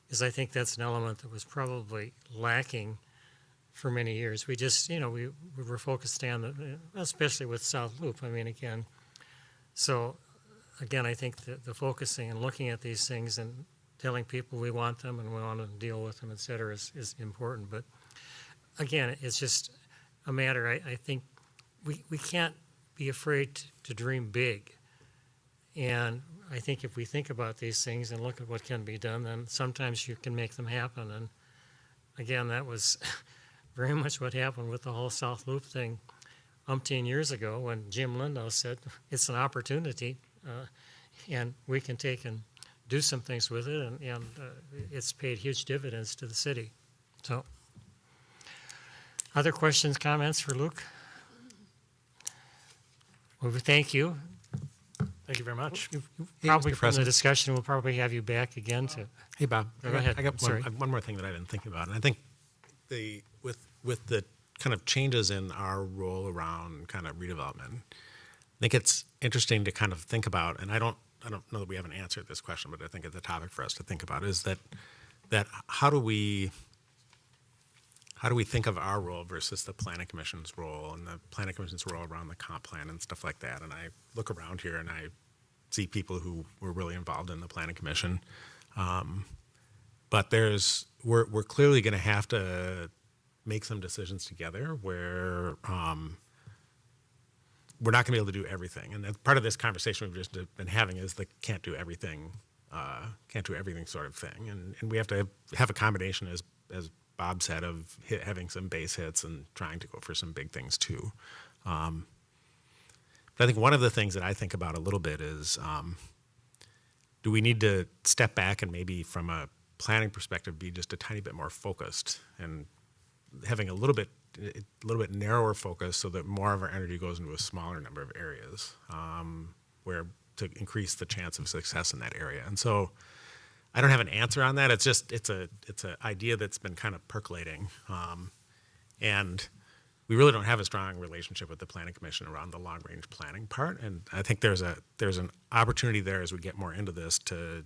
Because I think that's an element that was probably lacking for many years. We just, we were focused on especially with South Loop. I mean, again, I think the focusing and looking at these things and telling people we want them and we want to deal with them, et cetera, is important. But again, it's just a matter, I think we can't be afraid to dream big. And I think if we think about these things and look at what can be done, then sometimes you can make them happen. And again, that was very much what happened with the whole South Loop thing umpteen years ago when Jim Lindow said it's an opportunity and we can take and do some things with it, and it's paid huge dividends to the city. So, other questions, comments for Luke? Well, we thank you. Thank you very much. Probably Mr. from the President. discussion, we'll probably have you back again to. Hey, Bob. Go ahead. I got Sorry. one more thing that I didn't think about. And I think with the kind of changes in our role around kind of redevelopment, I think it's interesting to kind of think about, and I don't know that we have an answer to this question, but I think it's a topic for us to think about, is that how do we think of our role versus the Planning Commission's role and the Planning Commission's role around the comp plan and stuff like that? And I look around here and I see people who were really involved in the Planning Commission. But we're clearly going to have to make some decisions together where we're not going to be able to do everything. And that's part of this conversation we've just been having is the can't do everything sort of thing. And we have to have a combination, as Bob said, of having some base hits and trying to go for some big things too. But I think one of the things that I think about a little bit is, do we need to step back and maybe from a planning perspective be just a tiny bit more focused and having a little bit narrower focus so that more of our energy goes into a smaller number of areas where to increase the chance of success in that area. And so I don't have an answer on that. It's just it's an idea that's been kind of percolating, and we really don't have a strong relationship with the Planning Commission around the long range planning part. And I think there's an opportunity there as we get more into this to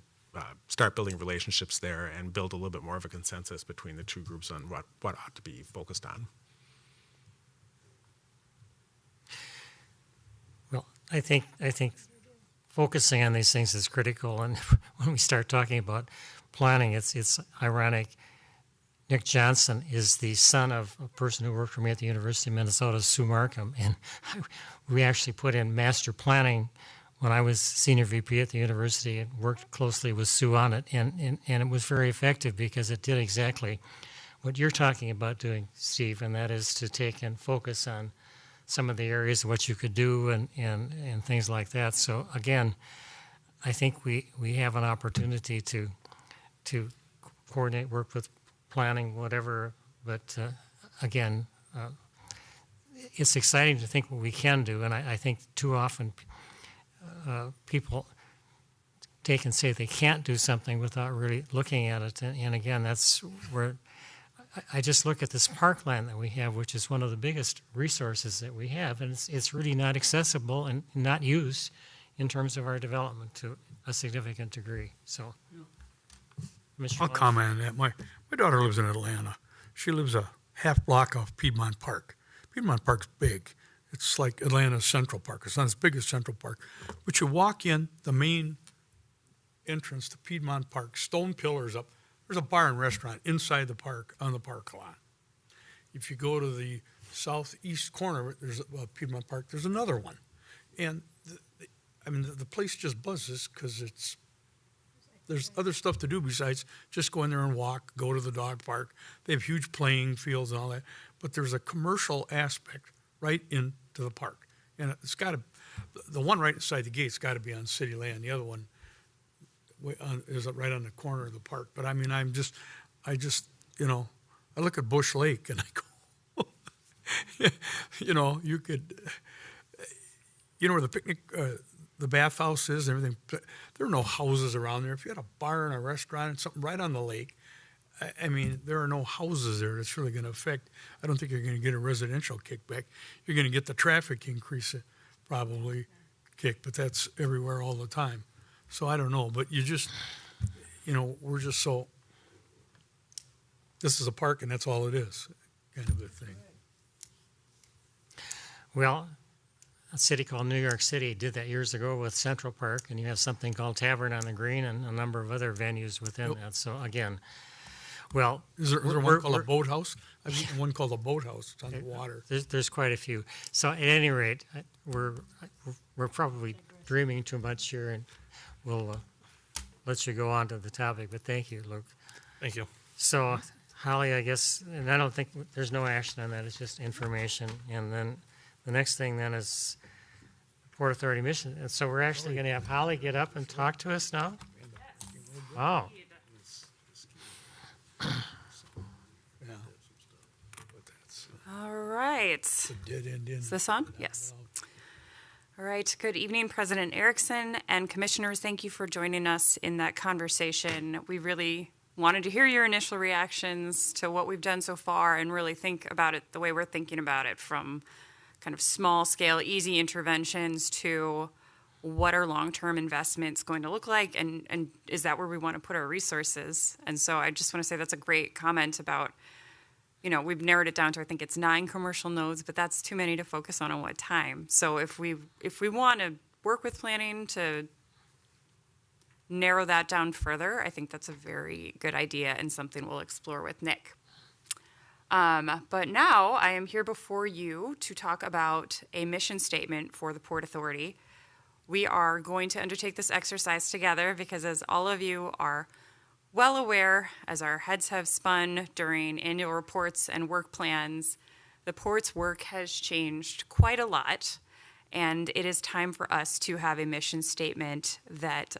start building relationships there and build a little bit more of a consensus between the two groups on what ought to be focused on. Well, I think focusing on these things is critical. And when we start talking about planning, it's ironic. Nick Johnson is the son of a person who worked for me at the University of Minnesota, Sue Markham, and we actually put in master planning when I was senior VP at the university and worked closely with Sue on it, and it was very effective because it did exactly what you're talking about doing, Steve, and that is to take and focus on some of the areas of what you could do and things like that. So again, I think we have an opportunity to coordinate, work with planning, whatever, but again, it's exciting to think what we can do, and I think too often people take and say they can't do something without really looking at it, and again, that's where I just look at this parkland that we have, which is one of the biggest resources that we have, and it's really not accessible and not used in terms of our development to a significant degree. So, Mr. I'll Lynch? comment on that. My daughter lives in Atlanta. She lives a half block off Piedmont Park. Piedmont Park's big. It's like Atlanta's Central Park. It's not as big as Central Park. But you walk in the main entrance to Piedmont Park, stone pillars up. There's a bar and restaurant inside the park on the park lot. If you go to the southeast corner, there's Piedmont Park. There's another one, and the place just buzzes because there's other stuff to do besides just go in there and walk, go to the dog park. They have huge playing fields and all that, but there's a commercial aspect right into the park, and it's got to. The one right inside the gate's got to be on city land. The other one is right on the corner of the park. But I mean, I look at Bush Lake and I go, you could, where the picnic, the bathhouse is and everything. There are no houses around there. If you had a bar and a restaurant and something right on the lake, I mean, there are no houses there that's really going to affect. I don't think you're going to get a residential kickback. You're going to get the traffic increase probably but that's everywhere all the time. So I don't know, but you just, we're just so, this is a park and that's all it is, kind of a thing. Well, a city called New York City did that years ago with Central Park, and you have something called Tavern on the Green and a number of other venues within that. So again, well, is there one called a boathouse? I've seen one called a boathouse. It's on the water. There's quite a few. So at any rate, we're probably dreaming too much here, and we'll let you go on to the topic. But thank you, Luke. Thank you. So Holly, I guess, and I don't think there's no action on that. It's just information, and then the next thing then is Port Authority mission. And so we're actually going to have Holly get up and talk to us now? Oh. All right. Dead end in. Is this on? Yes. All right. Good evening, President Erickson and commissioners. Thank you for joining us in that conversation. We really wanted to hear your initial reactions to what we've done so far and really think about it the way we're thinking about it, from kind of small scale, easy interventions to what are long-term investments going to look like, and is that where we want to put our resources? And so I just want to say that's a great comment about, we've narrowed it down to, I think it's 9 commercial nodes, but that's too many to focus on at one time. So if we want to work with planning to narrow that down further, I think that's a very good idea and something we'll explore with Nick. But now I am here before you to talk about a mission statement for the Port Authority. We are going to undertake this exercise together because, as all of you are well aware, as our heads have spun during annual reports and work plans, the Port's work has changed quite a lot, and it is time for us to have a mission statement that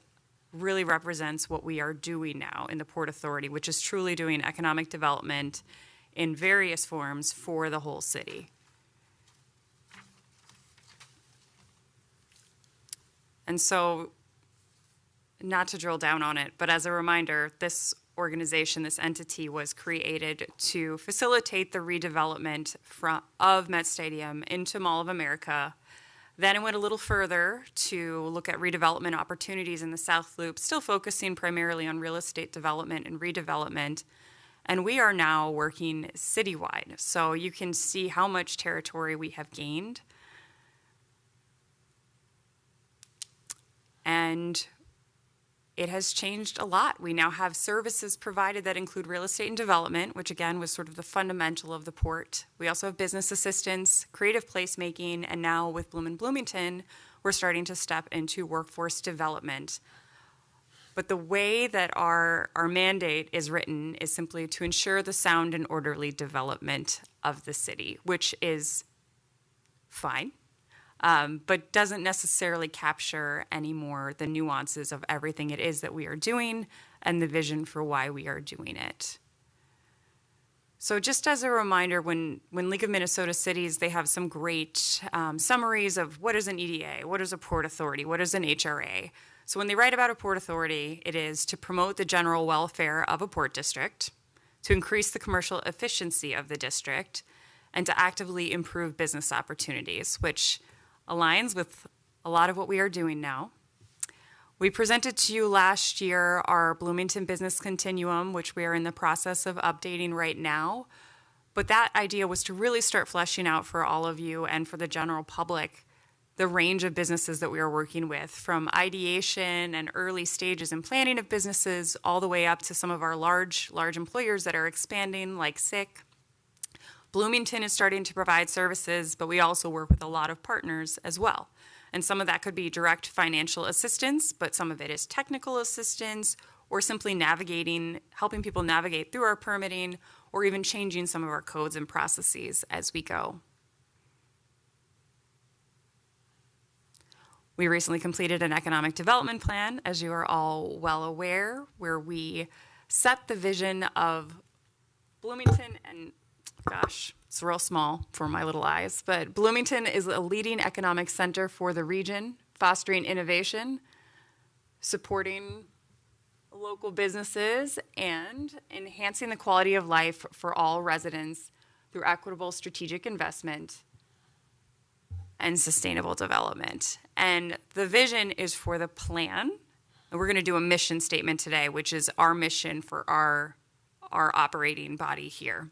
really represents what we are doing now in the Port Authority, which is truly doing economic development in various forms for the whole city. And so, not to drill down on it, but as a reminder, this organization, this entity, was created to facilitate the redevelopment of Met Stadium into Mall of America. Then it went a little further to look at redevelopment opportunities in the South Loop, still focusing primarily on real estate development and redevelopment. And we are now working citywide. So you can see how much territory we have gained. And it has changed a lot. We now have services provided that include real estate and development, which again was sort of the fundamental of the port. We also have business assistance, creative placemaking, and now with Bloomington, we're starting to step into workforce development. But the way that our mandate is written is simply to ensure the sound and orderly development of the city, which is fine. But doesn't necessarily capture any more the nuances of everything it is that we are doing and the vision for why we are doing it. So just as a reminder, when League of Minnesota Cities, they have some great summaries of what is an EDA, what is a Port Authority, what is an HRA. So when they write about a Port Authority, it is to promote the general welfare of a port district, to increase the commercial efficiency of the district, and to actively improve business opportunities, which aligns with a lot of what we are doing now. We presented to you last year our Bloomington Business Continuum, which we are in the process of updating right now. But that idea was to really start fleshing out for all of you and for the general public the range of businesses that we are working with, from ideation and early stages in planning of businesses all the way up to some of our large employers that are expanding, like SICK. Bloomington is starting to provide services, but we also work with a lot of partners as well. And some of that could be direct financial assistance, but some of it is technical assistance, or simply helping people navigate through our permitting, or even changing some of our codes and processes as we go. We recently completed an economic development plan, as you are all well aware, where we set the vision of Bloomington, and gosh, it's real small for my little eyes, but Bloomington is a leading economic center for the region, fostering innovation, supporting local businesses, and enhancing the quality of life for all residents through equitable strategic investment and sustainable development. And the vision is for the plan. And we're going to do a mission statement today, which is our mission for our operating body here.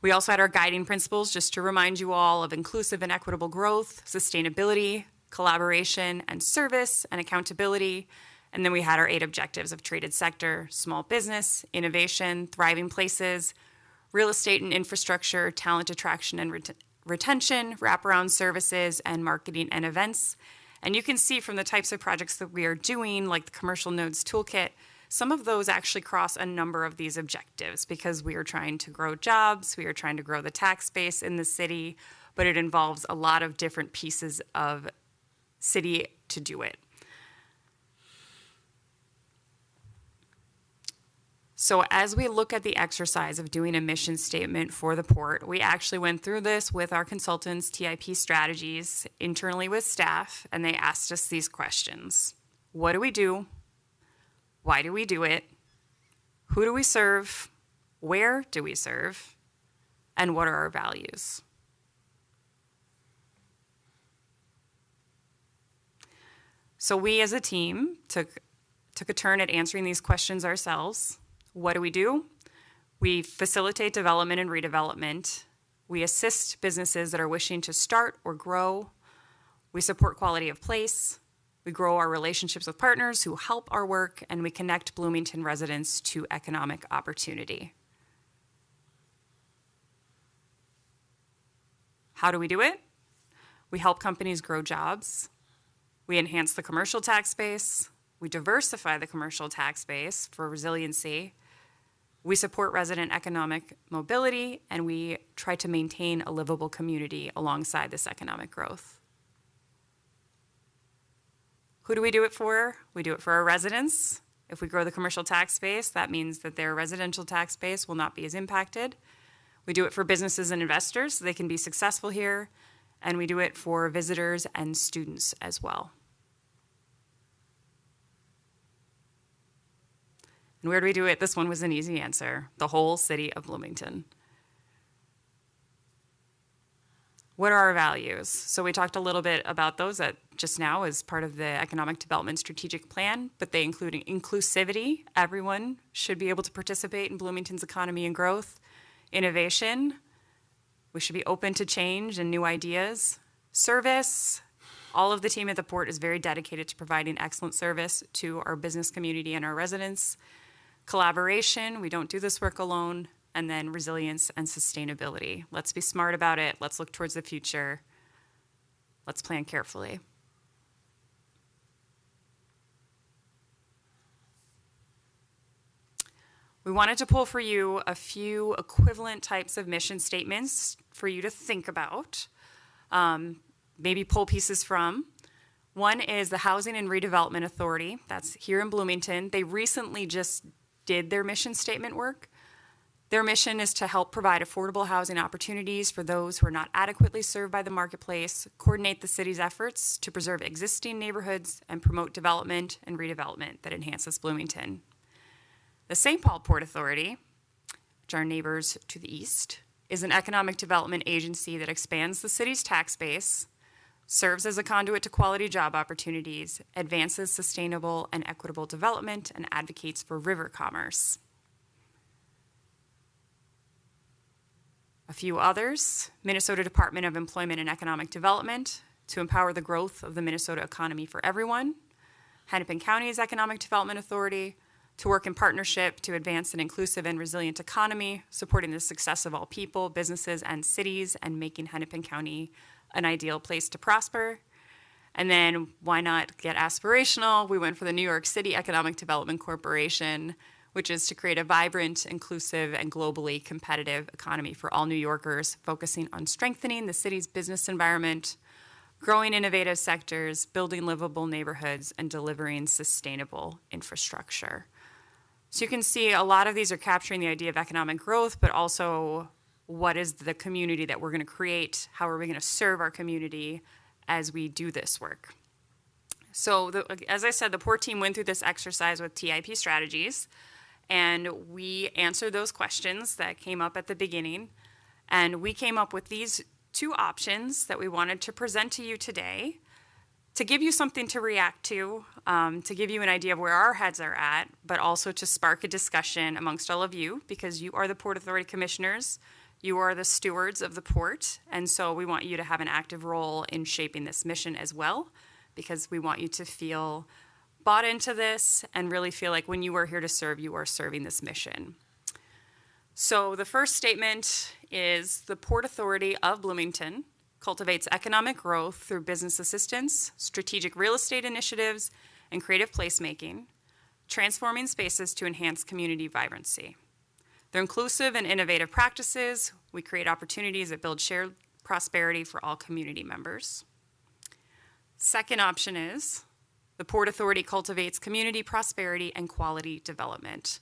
We also had our guiding principles, just to remind you all, of inclusive and equitable growth, sustainability, collaboration, and service, and accountability. And then we had our 8 objectives of traded sector, small business, innovation, thriving places, real estate and infrastructure, talent attraction and retention, wraparound services, and marketing and events. And you can see from the types of projects that we are doing, like the Commercial Nodes Toolkit, some of those actually cross a number of these objectives, because we are trying to grow jobs, we are trying to grow the tax base in the city, but it involves a lot of different pieces of city to do it. So as we look at the exercise of doing a mission statement for the port, we actually went through this with our consultants, TIP Strategies, internally with staff, and they asked us these questions. What do we do? Why do we do it? Who do we serve? Where do we serve? And what are our values? So we as a team took a turn at answering these questions ourselves. What do we do? We facilitate development and redevelopment. We assist businesses that are wishing to start or grow. We support quality of place. We grow our relationships with partners who help our work, and we connect Bloomington residents to economic opportunity. How do we do it? We help companies grow jobs. We enhance the commercial tax base. We diversify the commercial tax base for resiliency. We support resident economic mobility, and we try to maintain a livable community alongside this economic growth. Who do we do it for? We do it for our residents. If we grow the commercial tax base, that means that their residential tax base will not be as impacted. We do it for businesses and investors so they can be successful here. And we do it for visitors and students as well. And where do we do it? This one was an easy answer. The whole city of Bloomington. What are our values? So we talked a little bit about those just now as part of the Economic Development Strategic Plan, but they include inclusivity. Everyone should be able to participate in Bloomington's economy and growth. Innovation. We should be open to change and new ideas. Service. All of the team at the port is very dedicated to providing excellent service to our business community and our residents. Collaboration. We don't do this work alone. And then resilience and sustainability. Let's be smart about it. Let's look towards the future. Let's plan carefully. We wanted to pull for you a few equivalent types of mission statements for you to think about, maybe pull pieces from. One is the Housing and Redevelopment Authority. That's here in Bloomington. They recently just did their mission statement work. Their mission is to help provide affordable housing opportunities for those who are not adequately served by the marketplace, coordinate the city's efforts to preserve existing neighborhoods, and promote development and redevelopment that enhances Bloomington. The St. Paul Port Authority, which are our neighbors to the east, is an economic development agency that expands the city's tax base, serves as a conduit to quality job opportunities, advances sustainable and equitable development, and advocates for river commerce. A few others: Minnesota Department of Employment and Economic Development, to empower the growth of the Minnesota economy for everyone; Hennepin County's Economic Development Authority, to work in partnership to advance an inclusive and resilient economy, supporting the success of all people, businesses, and cities, and making Hennepin County an ideal place to prosper. And then why not get aspirational? We went for the New York City Economic Development Corporation, which is to create a vibrant, inclusive, and globally competitive economy for all New Yorkers, focusing on strengthening the city's business environment, growing innovative sectors, building livable neighborhoods, and delivering sustainable infrastructure. So you can see a lot of these are capturing the idea of economic growth, but also what is the community that we're going to create? How are we going to serve our community as we do this work? So as I said, the PORT team went through this exercise with TIP strategies, and we answered those questions that came up at the beginning. And we came up with these two options that we wanted to present to you today to give you something to react to give you an idea of where our heads are at, but also to spark a discussion amongst all of you, because you are the Port Authority Commissioners. You are the stewards of the port, and so we want you to have an active role in shaping this mission as well, because we want you to feel bought into this and really feel like when you are here to serve, you are serving this mission. So the first statement is the Port Authority of Bloomington cultivates economic growth through business assistance, strategic real estate initiatives, and creative placemaking, transforming spaces to enhance community vibrancy. Through inclusive and innovative practices, we create opportunities that build shared prosperity for all community members. Second option is the Port Authority cultivates community prosperity and quality development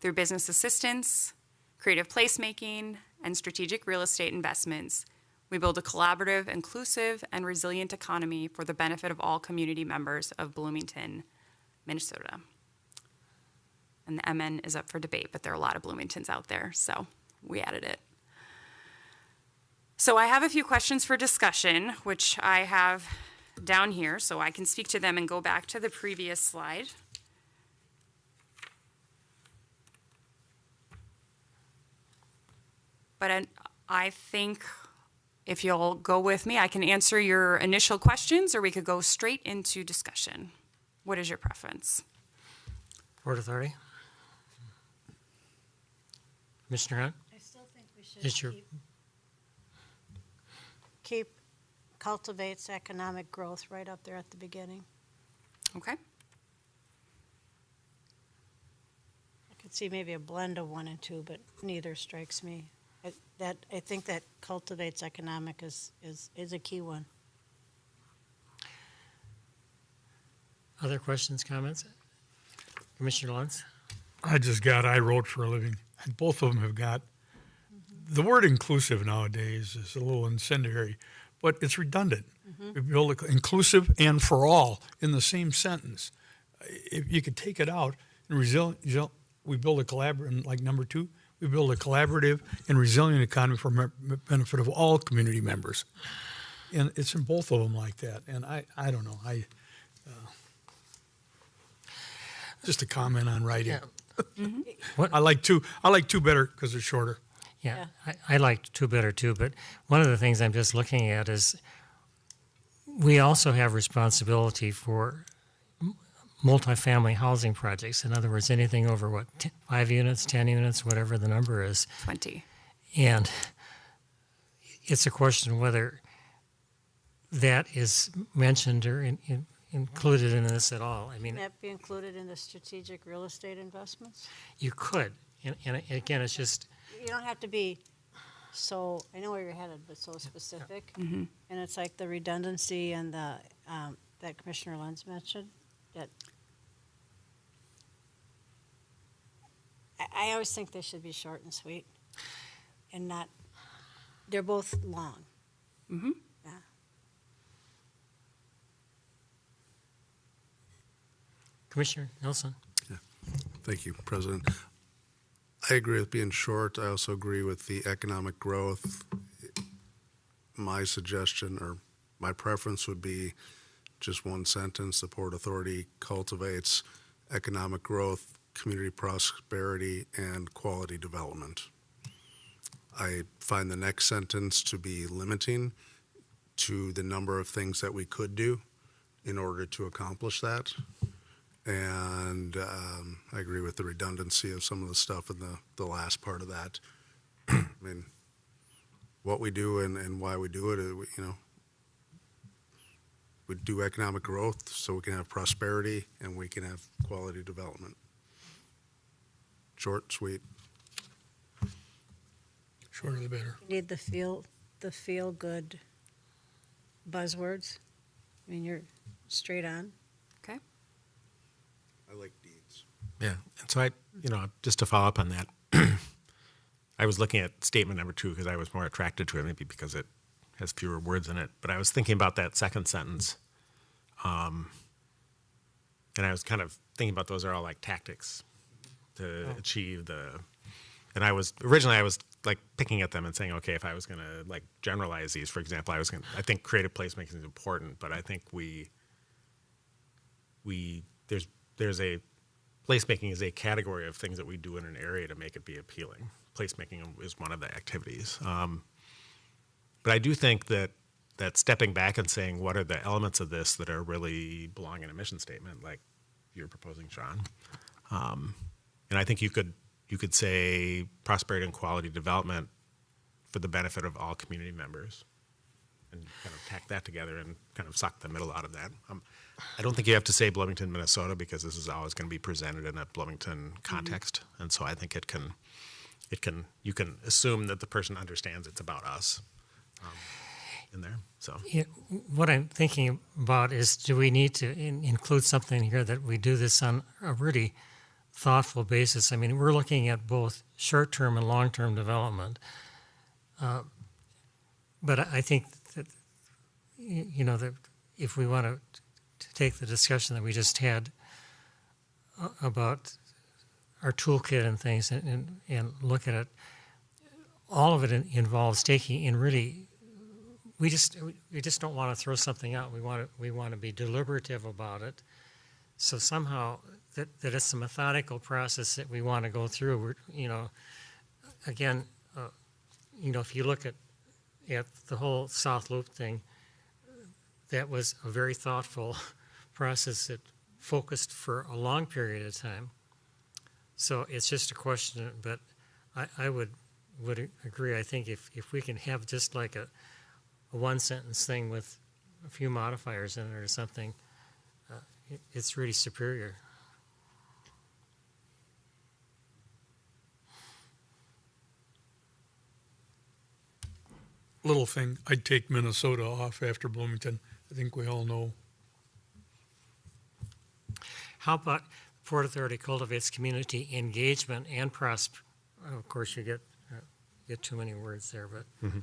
through business assistance, creative placemaking, and strategic real estate investments. We build a collaborative, inclusive, and resilient economy for the benefit of all community members of Bloomington, Minnesota. And the MN is up for debate, but there are a lot of Bloomingtons out there, so we added it. So I have a few questions for discussion, which I have down here, so I can speak to them and go back to the previous slide. But I think if you'll go with me, I can answer your initial questions, or we could go straight into discussion. What is your preference? Port Authority? Commissioner Hunt? I still think we Is your- should keep cultivates economic growth right up there at the beginning. Okay. I could see maybe a blend of 1 and 2, but neither strikes me. I think that cultivates economic is a key one. Other questions, comments? Commissioner Luntz? I wrote for a living. And both of them have got, the word inclusive nowadays is a little incendiary, but it's redundant. We build inclusive and for all in the same sentence. If you could take it out, and we build a collaborative, like number 2, we build a collaborative and resilient economy for benefit of all community members. And it's in both of them like that. And I don't know, just a comment on writing. What? I like two better because they're shorter. Yeah, I like 2 better too, but one of the things I'm just looking at is we also have responsibility for multifamily housing projects. In other words, anything over 5 units, 10 units, whatever the number is. 20. And it's a question whether that is mentioned or included in this at all. I mean, Can that be included in the strategic real estate investments? you could, and again, it's just, You don't have to be so, I know where you're headed, but so specific. And it's like the redundancy and the, that Commissioner Lenz mentioned, that I always think they should be short and sweet and not, they're both long. Mm-hmm. Yeah. Commissioner Nelson? Thank you, President. I agree with being short. I also agree with the economic growth. My suggestion or my preference would be just one sentence. The Port Authority cultivates economic growth, community prosperity, and quality development. I find the next sentence to be limiting to the number of things that we could do in order to accomplish that. And I agree with the redundancy of some of the stuff in the last part of that. I mean, what we do and why we do it, we do economic growth so we can have prosperity and we can have quality development. Short, sweet. Shorter the better. You need the feel good buzzwords. I mean, you're straight on. Okay. I like deeds. Yeah, and so just to follow up on that, I was looking at statement number 2 because I was more attracted to it, maybe because it has fewer words in it. But I was thinking about that second sentence, and I was kind of thinking about those are all like tactics to achieve the. And I was like picking at them and saying, okay, if I was going to like generalize these, for example, I think creative placemaking is important, but I think there's a placemaking is a category of things that we do in an area to make it be appealing. Placemaking is one of the activities. But I do think that stepping back and saying what are the elements of this that are really belong in a mission statement, like you're proposing, Sean. And I think you could say prosperity and quality development for the benefit of all community members and kind of tack that together and kind of suck the middle out of that. I don't think you have to say Bloomington, Minnesota, because this is always going to be presented in a Bloomington context. Mm-hmm. And so I think you can assume that the person understands it's about us in there. So What I'm thinking about is, do we need to include something here that we do this on a really thoughtful basis? I mean, we're looking at both short-term and long-term development. But I think that, that if we want to take the discussion that we just had about our toolkit and things and look at it, all of it involves taking in really, we just don't want to throw something out. We want to be deliberative about it. So somehow that it's a methodical process that we want to go through. Again, if you look at the whole South Loop thing, that was a very thoughtful process that focused for a long period of time. So it's just a question, but I would agree. I think if we can have just like a one-sentence thing with a few modifiers in it or something, it's really superior. Little thing, I'd take Minnesota off after Bloomington. I think we all know. How about Port Authority cultivates community engagement and of course, you get too many words there, but mm-hmm.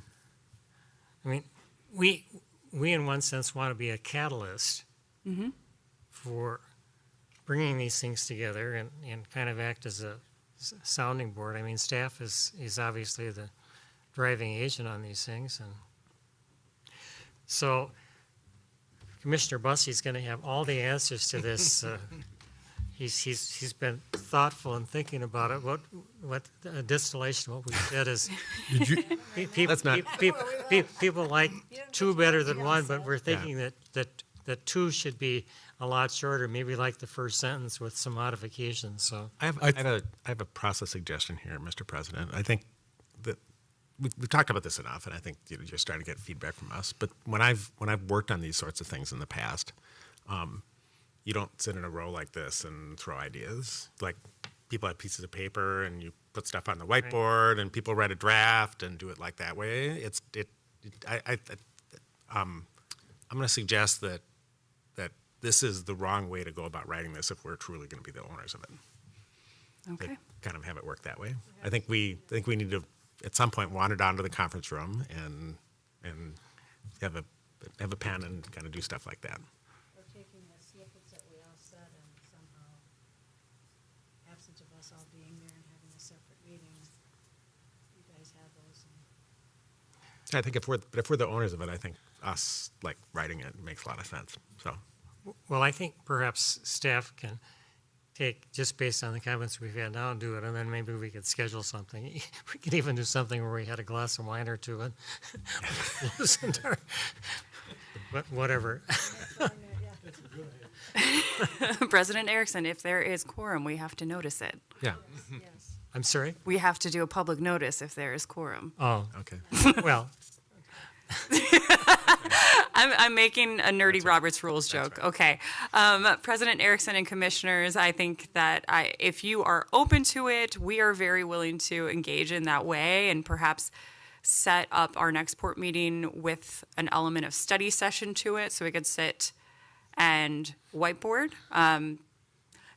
I mean, we in one sense want to be a catalyst Mm-hmm. for bringing these things together and kind of act as a sounding board. I mean, staff is obviously the driving agent on these things, and so Commissioner Bussey's going to have all the answers to this. He's been thoughtful and thinking about it. What a distillation of what we said is. Did you? People like two better than one, but we're thinking that two should be a lot shorter, maybe like the first sentence with some modifications. So I have a process suggestion here, Mr. President. I think that we've talked about this enough, and I think you're starting to get feedback from us. But when I've worked on these sorts of things in the past, you don't sit in a row like this and throw ideas. Like people have pieces of paper, and you put stuff on the whiteboard, and people write a draft and do it like that way. I'm going to suggest that this is the wrong way to go about writing this if we're truly going to be the owners of it. Okay. To kind of have it work that way. I think we need to at some point wander down to the conference room and have a pen and kind of do stuff like that. Or taking the snippets that we all said and somehow, absence of us all being there and having a separate meeting, I think if we're the owners of it, I think us like writing it makes a lot of sense. So Well, I think perhaps staff can take, just based on the comments we've had now, and do it, and then maybe we could schedule something. We could even do something where we had a glass of wine or two and loosened our, whatever. President Erickson, if there is quorum, we have to notice it. yeah, I'm sorry? We have to do a public notice if there is quorum. Oh, okay. well, I'm making a nerdy Robert's Rules joke. Okay. President Erickson and commissioners, I think that if you are open to it, we are very willing to engage in that way and perhaps set up our next port meeting with an element of study session to it so we could sit and whiteboard.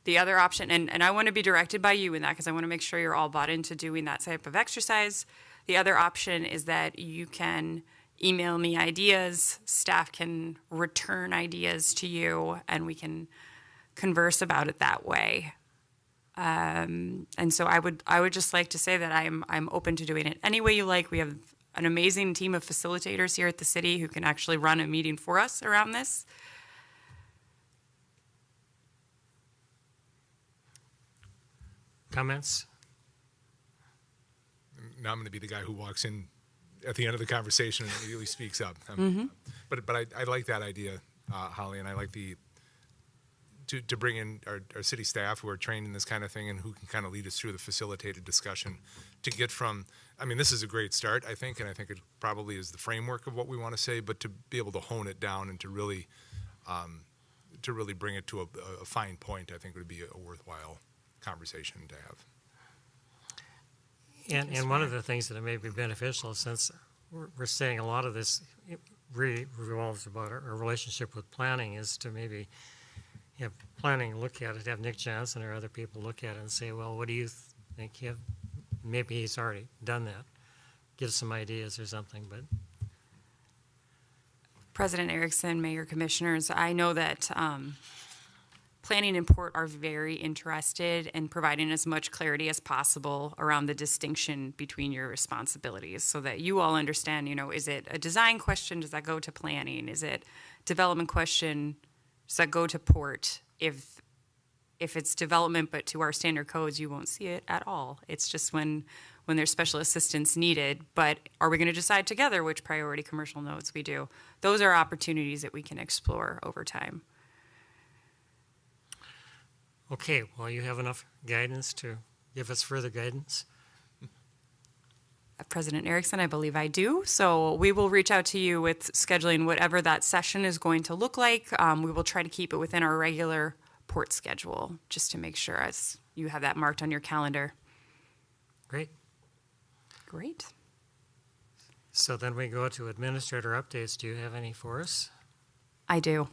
The other option, and I want to be directed by you in that because I want to make sure you're all bought into doing that type of exercise. The other option is that you can email me ideas, staff can return ideas to you, and we can converse about it that way. And so I would just like to say that I'm open to doing it any way you like. We have an amazing team of facilitators here at the city who can actually run a meeting for us around this. comments? Now I'm going to be the guy who walks in at the end of the conversation and immediately speaks up. But I like that idea, Holly, and I like to bring in our city staff who are trained in this kind of thing and who can kind of lead us through the facilitated discussion to get from, I mean, this is a great start, I think, and I think it probably is the framework of what we want to say, but to be able to hone it down and to really bring it to a fine point, I think would be a worthwhile conversation to have. And one of the things that may be beneficial, since we're saying a lot of this revolves about our relationship with planning, is to maybe have planning look at it, have Nick Johnson or other people look at it and say, well, what do you think? Maybe he's already done that. Give some ideas or something, but. President Erickson, Mayor, Commissioners, I know that planning and port are very interested in providing as much clarity as possible around the distinction between your responsibilities so that you all understand, is it a design question? Does that go to planning? Is it development question? Does that go to port? If it's development, but to our standard codes, you won't see it at all. It's just when there's special assistance needed. But are we going to decide together which priority commercial nodes we do? Those are opportunities that we can explore over time. Okay, well, you have enough guidance to give us further guidance? President Erickson, I believe I do. So we will reach out to you with scheduling whatever that session is going to look like. We will try to keep it within our regular port schedule, just to make sure as you have that marked on your calendar. Great. Great. So then we go to administrator updates. Do you have any for us? I do.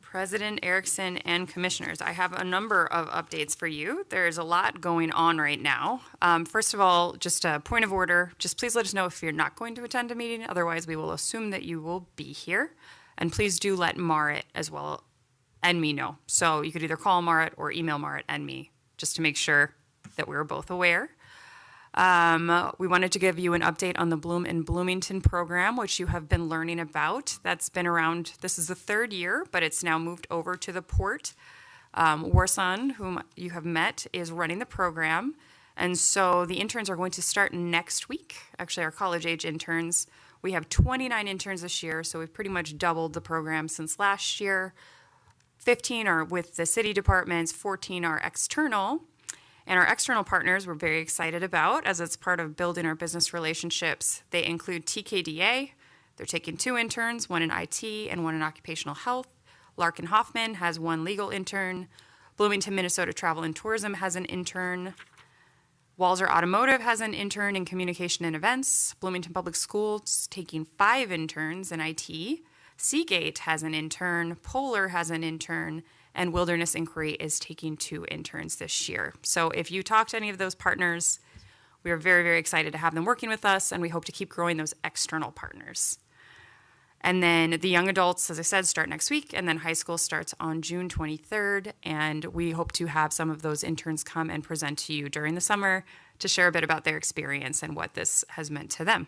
President Erickson and Commissioners, I have a number of updates for you. There's a lot going on right now. First of all, just a point of order, just please let us know if you're not going to attend a meeting. Otherwise, we will assume that you will be here. And please do let Marit as well and me know. So you could either call Marit or email Marit and me, just to make sure that we're both aware. We wanted to give you an update on the Bloom in Bloomington program, which you have been learning about. That's been around, this is the third year, but it's now moved over to the port. Warson, whom you have met, is running the program. And so the interns are going to start next week. Actually, our college-age interns. We have 29 interns this year, so we've pretty much doubled the program since last year. 15 are with the city departments, 14 are external. And our external partners we're very excited about as it's part of building our business relationships. They include TKDA. They're taking 2 interns, one in IT and one in occupational health. Larkin Hoffman has 1 legal intern. Bloomington, Minnesota Travel and Tourism has an intern. Walzer Automotive has an intern in communication and events. Bloomington Public Schools taking 5 interns in IT. Seagate has an intern. Polar has an intern. And Wilderness Inquiry is taking 2 interns this year. So if you talk to any of those partners, we are very, very excited to have them working with us, and we hope to keep growing those external partners. And then the young adults, as I said, start next week, and then high school starts on June 23rd, and we hope to have some of those interns come and present to you during the summer to share a bit about their experience and what this has meant to them.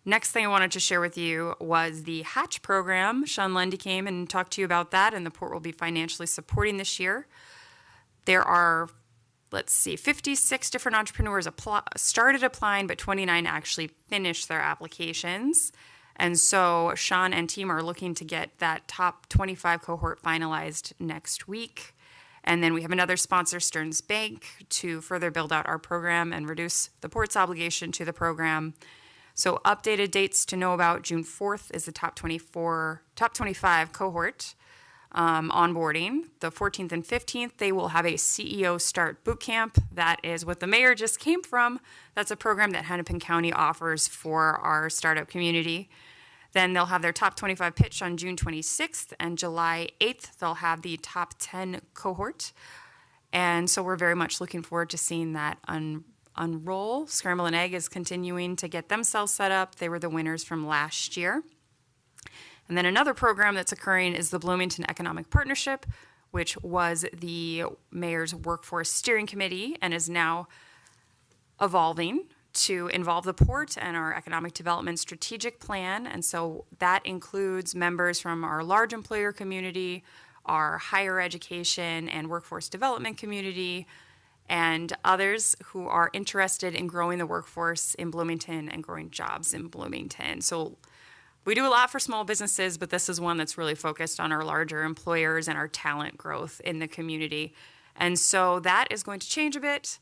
Next thing I wanted to share with you was the Hatch program. Sean Lundy came and talked to you about that, and the port will be financially supporting this year. There are, 56 different entrepreneurs started applying, but 29 actually finished their applications. And so Sean and team are looking to get that top 25 cohort finalized next week. And then we have another sponsor, Stearns Bank, to further build out our program and reduce the port's obligation to the program. So updated dates to know about: June 4th is the top 25 cohort onboarding. The 14th and 15th, they will have a CEO Start Bootcamp. That is what the mayor just came from. That's a program that Hennepin County offers for our startup community. Then they'll have their top 25 pitch on June 26th, and July 8th, they'll have the top 10 cohort. And so we're very much looking forward to seeing that unroll. Scramble and Egg is continuing to get themselves set up. They were the winners from last year. And then another program that's occurring is the Bloomington Economic Partnership, which was the mayor's workforce steering committee and is now evolving to involve the port and our economic development strategic plan. And so that includes members from our large employer community, our higher education and workforce development community, and others who are interested in growing the workforce in Bloomington and growing jobs in Bloomington. So we do a lot for small businesses, but this is one that's really focused on our larger employers and our talent growth in the community. And so that is going to change a bit.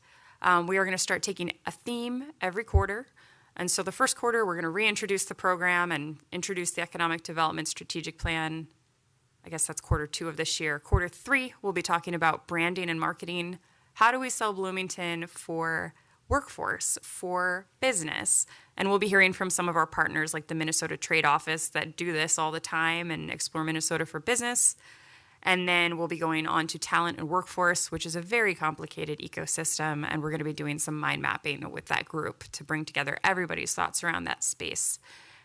We are going to start taking a theme every quarter. And so the first quarter, we're going to reintroduce the program and introduce the economic development strategic plan. I guess that's quarter 2 of this year. Quarter 3, we'll be talking about branding and marketing. How do we sell Bloomington for workforce, for business? And we'll be hearing from some of our partners like the Minnesota Trade Office that do this all the time and Explore Minnesota for Business. And then we'll be going on to talent and workforce, which is a very complicated ecosystem. And we're going to be doing some mind mapping with that group to bring together everybody's thoughts around that space.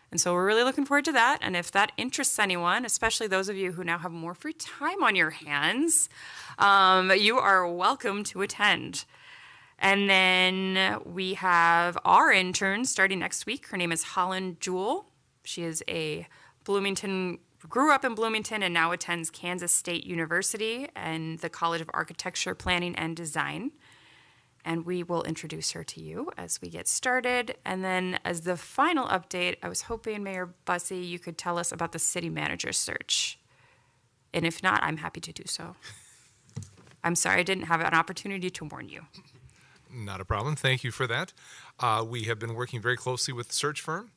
And so we're really looking forward to that. And if that interests anyone, especially those of you who now have more free time on your hands, you are welcome to attend. And then we have our intern starting next week. Her name is Holland Jewell. She is grew up in Bloomington and now attends Kansas State University and the College of Architecture, Planning, and Design. And we will introduce her to you as we get started. And then as the final update, I was hoping, Mayor Bussey, you could tell us about the city manager search. And if not, I'm happy to do so. I'm sorry I didn't have an opportunity to warn you. Not a problem. Thank you for that. We have been working very closely with the search firm.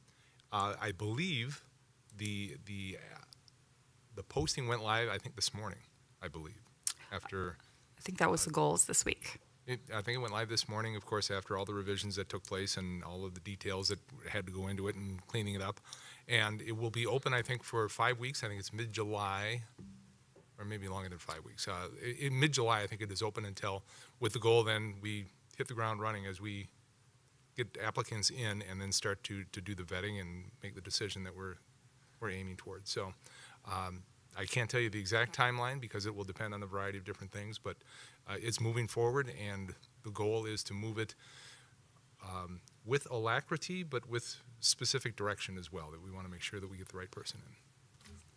I believe the posting went live, I think, this morning, I believe. I think that was the goals this week. I think it went live this morning, of course, after all the revisions that took place and all of the details that had to go into it and cleaning it up. And it will be open, I think, for 5 weeks. I think it's mid-July, or maybe longer than 5 weeks. In mid-July, I think it is open until, with the goal then we hit the ground running as we get applicants in and then start to do the vetting and make the decision that we're aiming towards. So I can't tell you the exact timeline because it will depend on a variety of different things, but it's moving forward, and the goal is to move it with alacrity, but with specific direction as well, that we want to make sure that we get the right person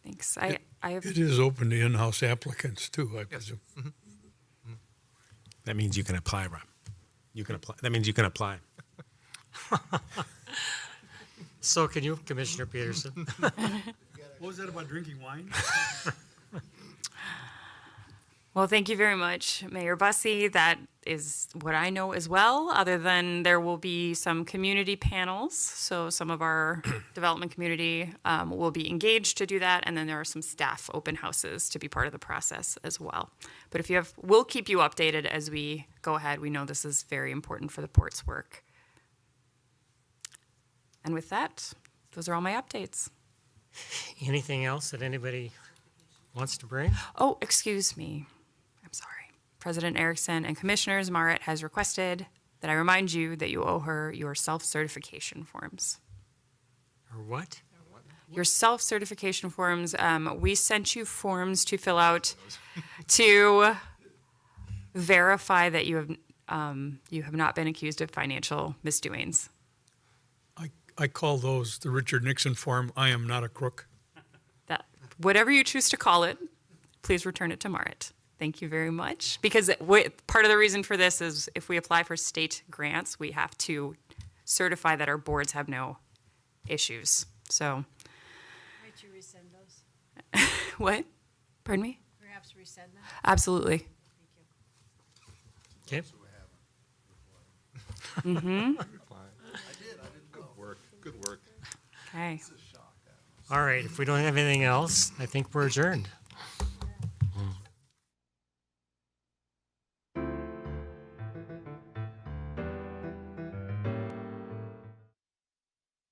in. Thanks. It is open to in-house applicants too, I presume. Mm-hmm. Mm-hmm. That means you can apply, Rob. You can apply. That means you can apply. So can you, Commissioner Peterson? What was that about drinking wine? Well, thank you very much, Mayor Bussey. That is what I know as well, other than there will be some community panels. So some of our development community will be engaged to do that. And then there are some staff open houses to be part of the process as well. But we'll keep you updated as we go ahead. We know this is very important for the port's work. And with that, those are all my updates. Anything else that anybody wants to bring? Oh, excuse me. I'm sorry. President Erickson and Commissioners, Marit has requested that I remind you that you owe her your self-certification forms. Or what? Your self-certification forms. We sent you forms to fill out to verify that you have not been accused of financial misdoings. I call those the Richard Nixon form, I am not a crook. That, whatever you choose to call it, please return it to Marit. Thank you very much. Because part of the reason for this is if we apply for state grants, we have to certify that our boards have no issues. So, Might you resend those? what? Pardon me? Perhaps resend them? Absolutely. Okay. Good work. Okay. All right, if we don't have anything else, I think we're adjourned.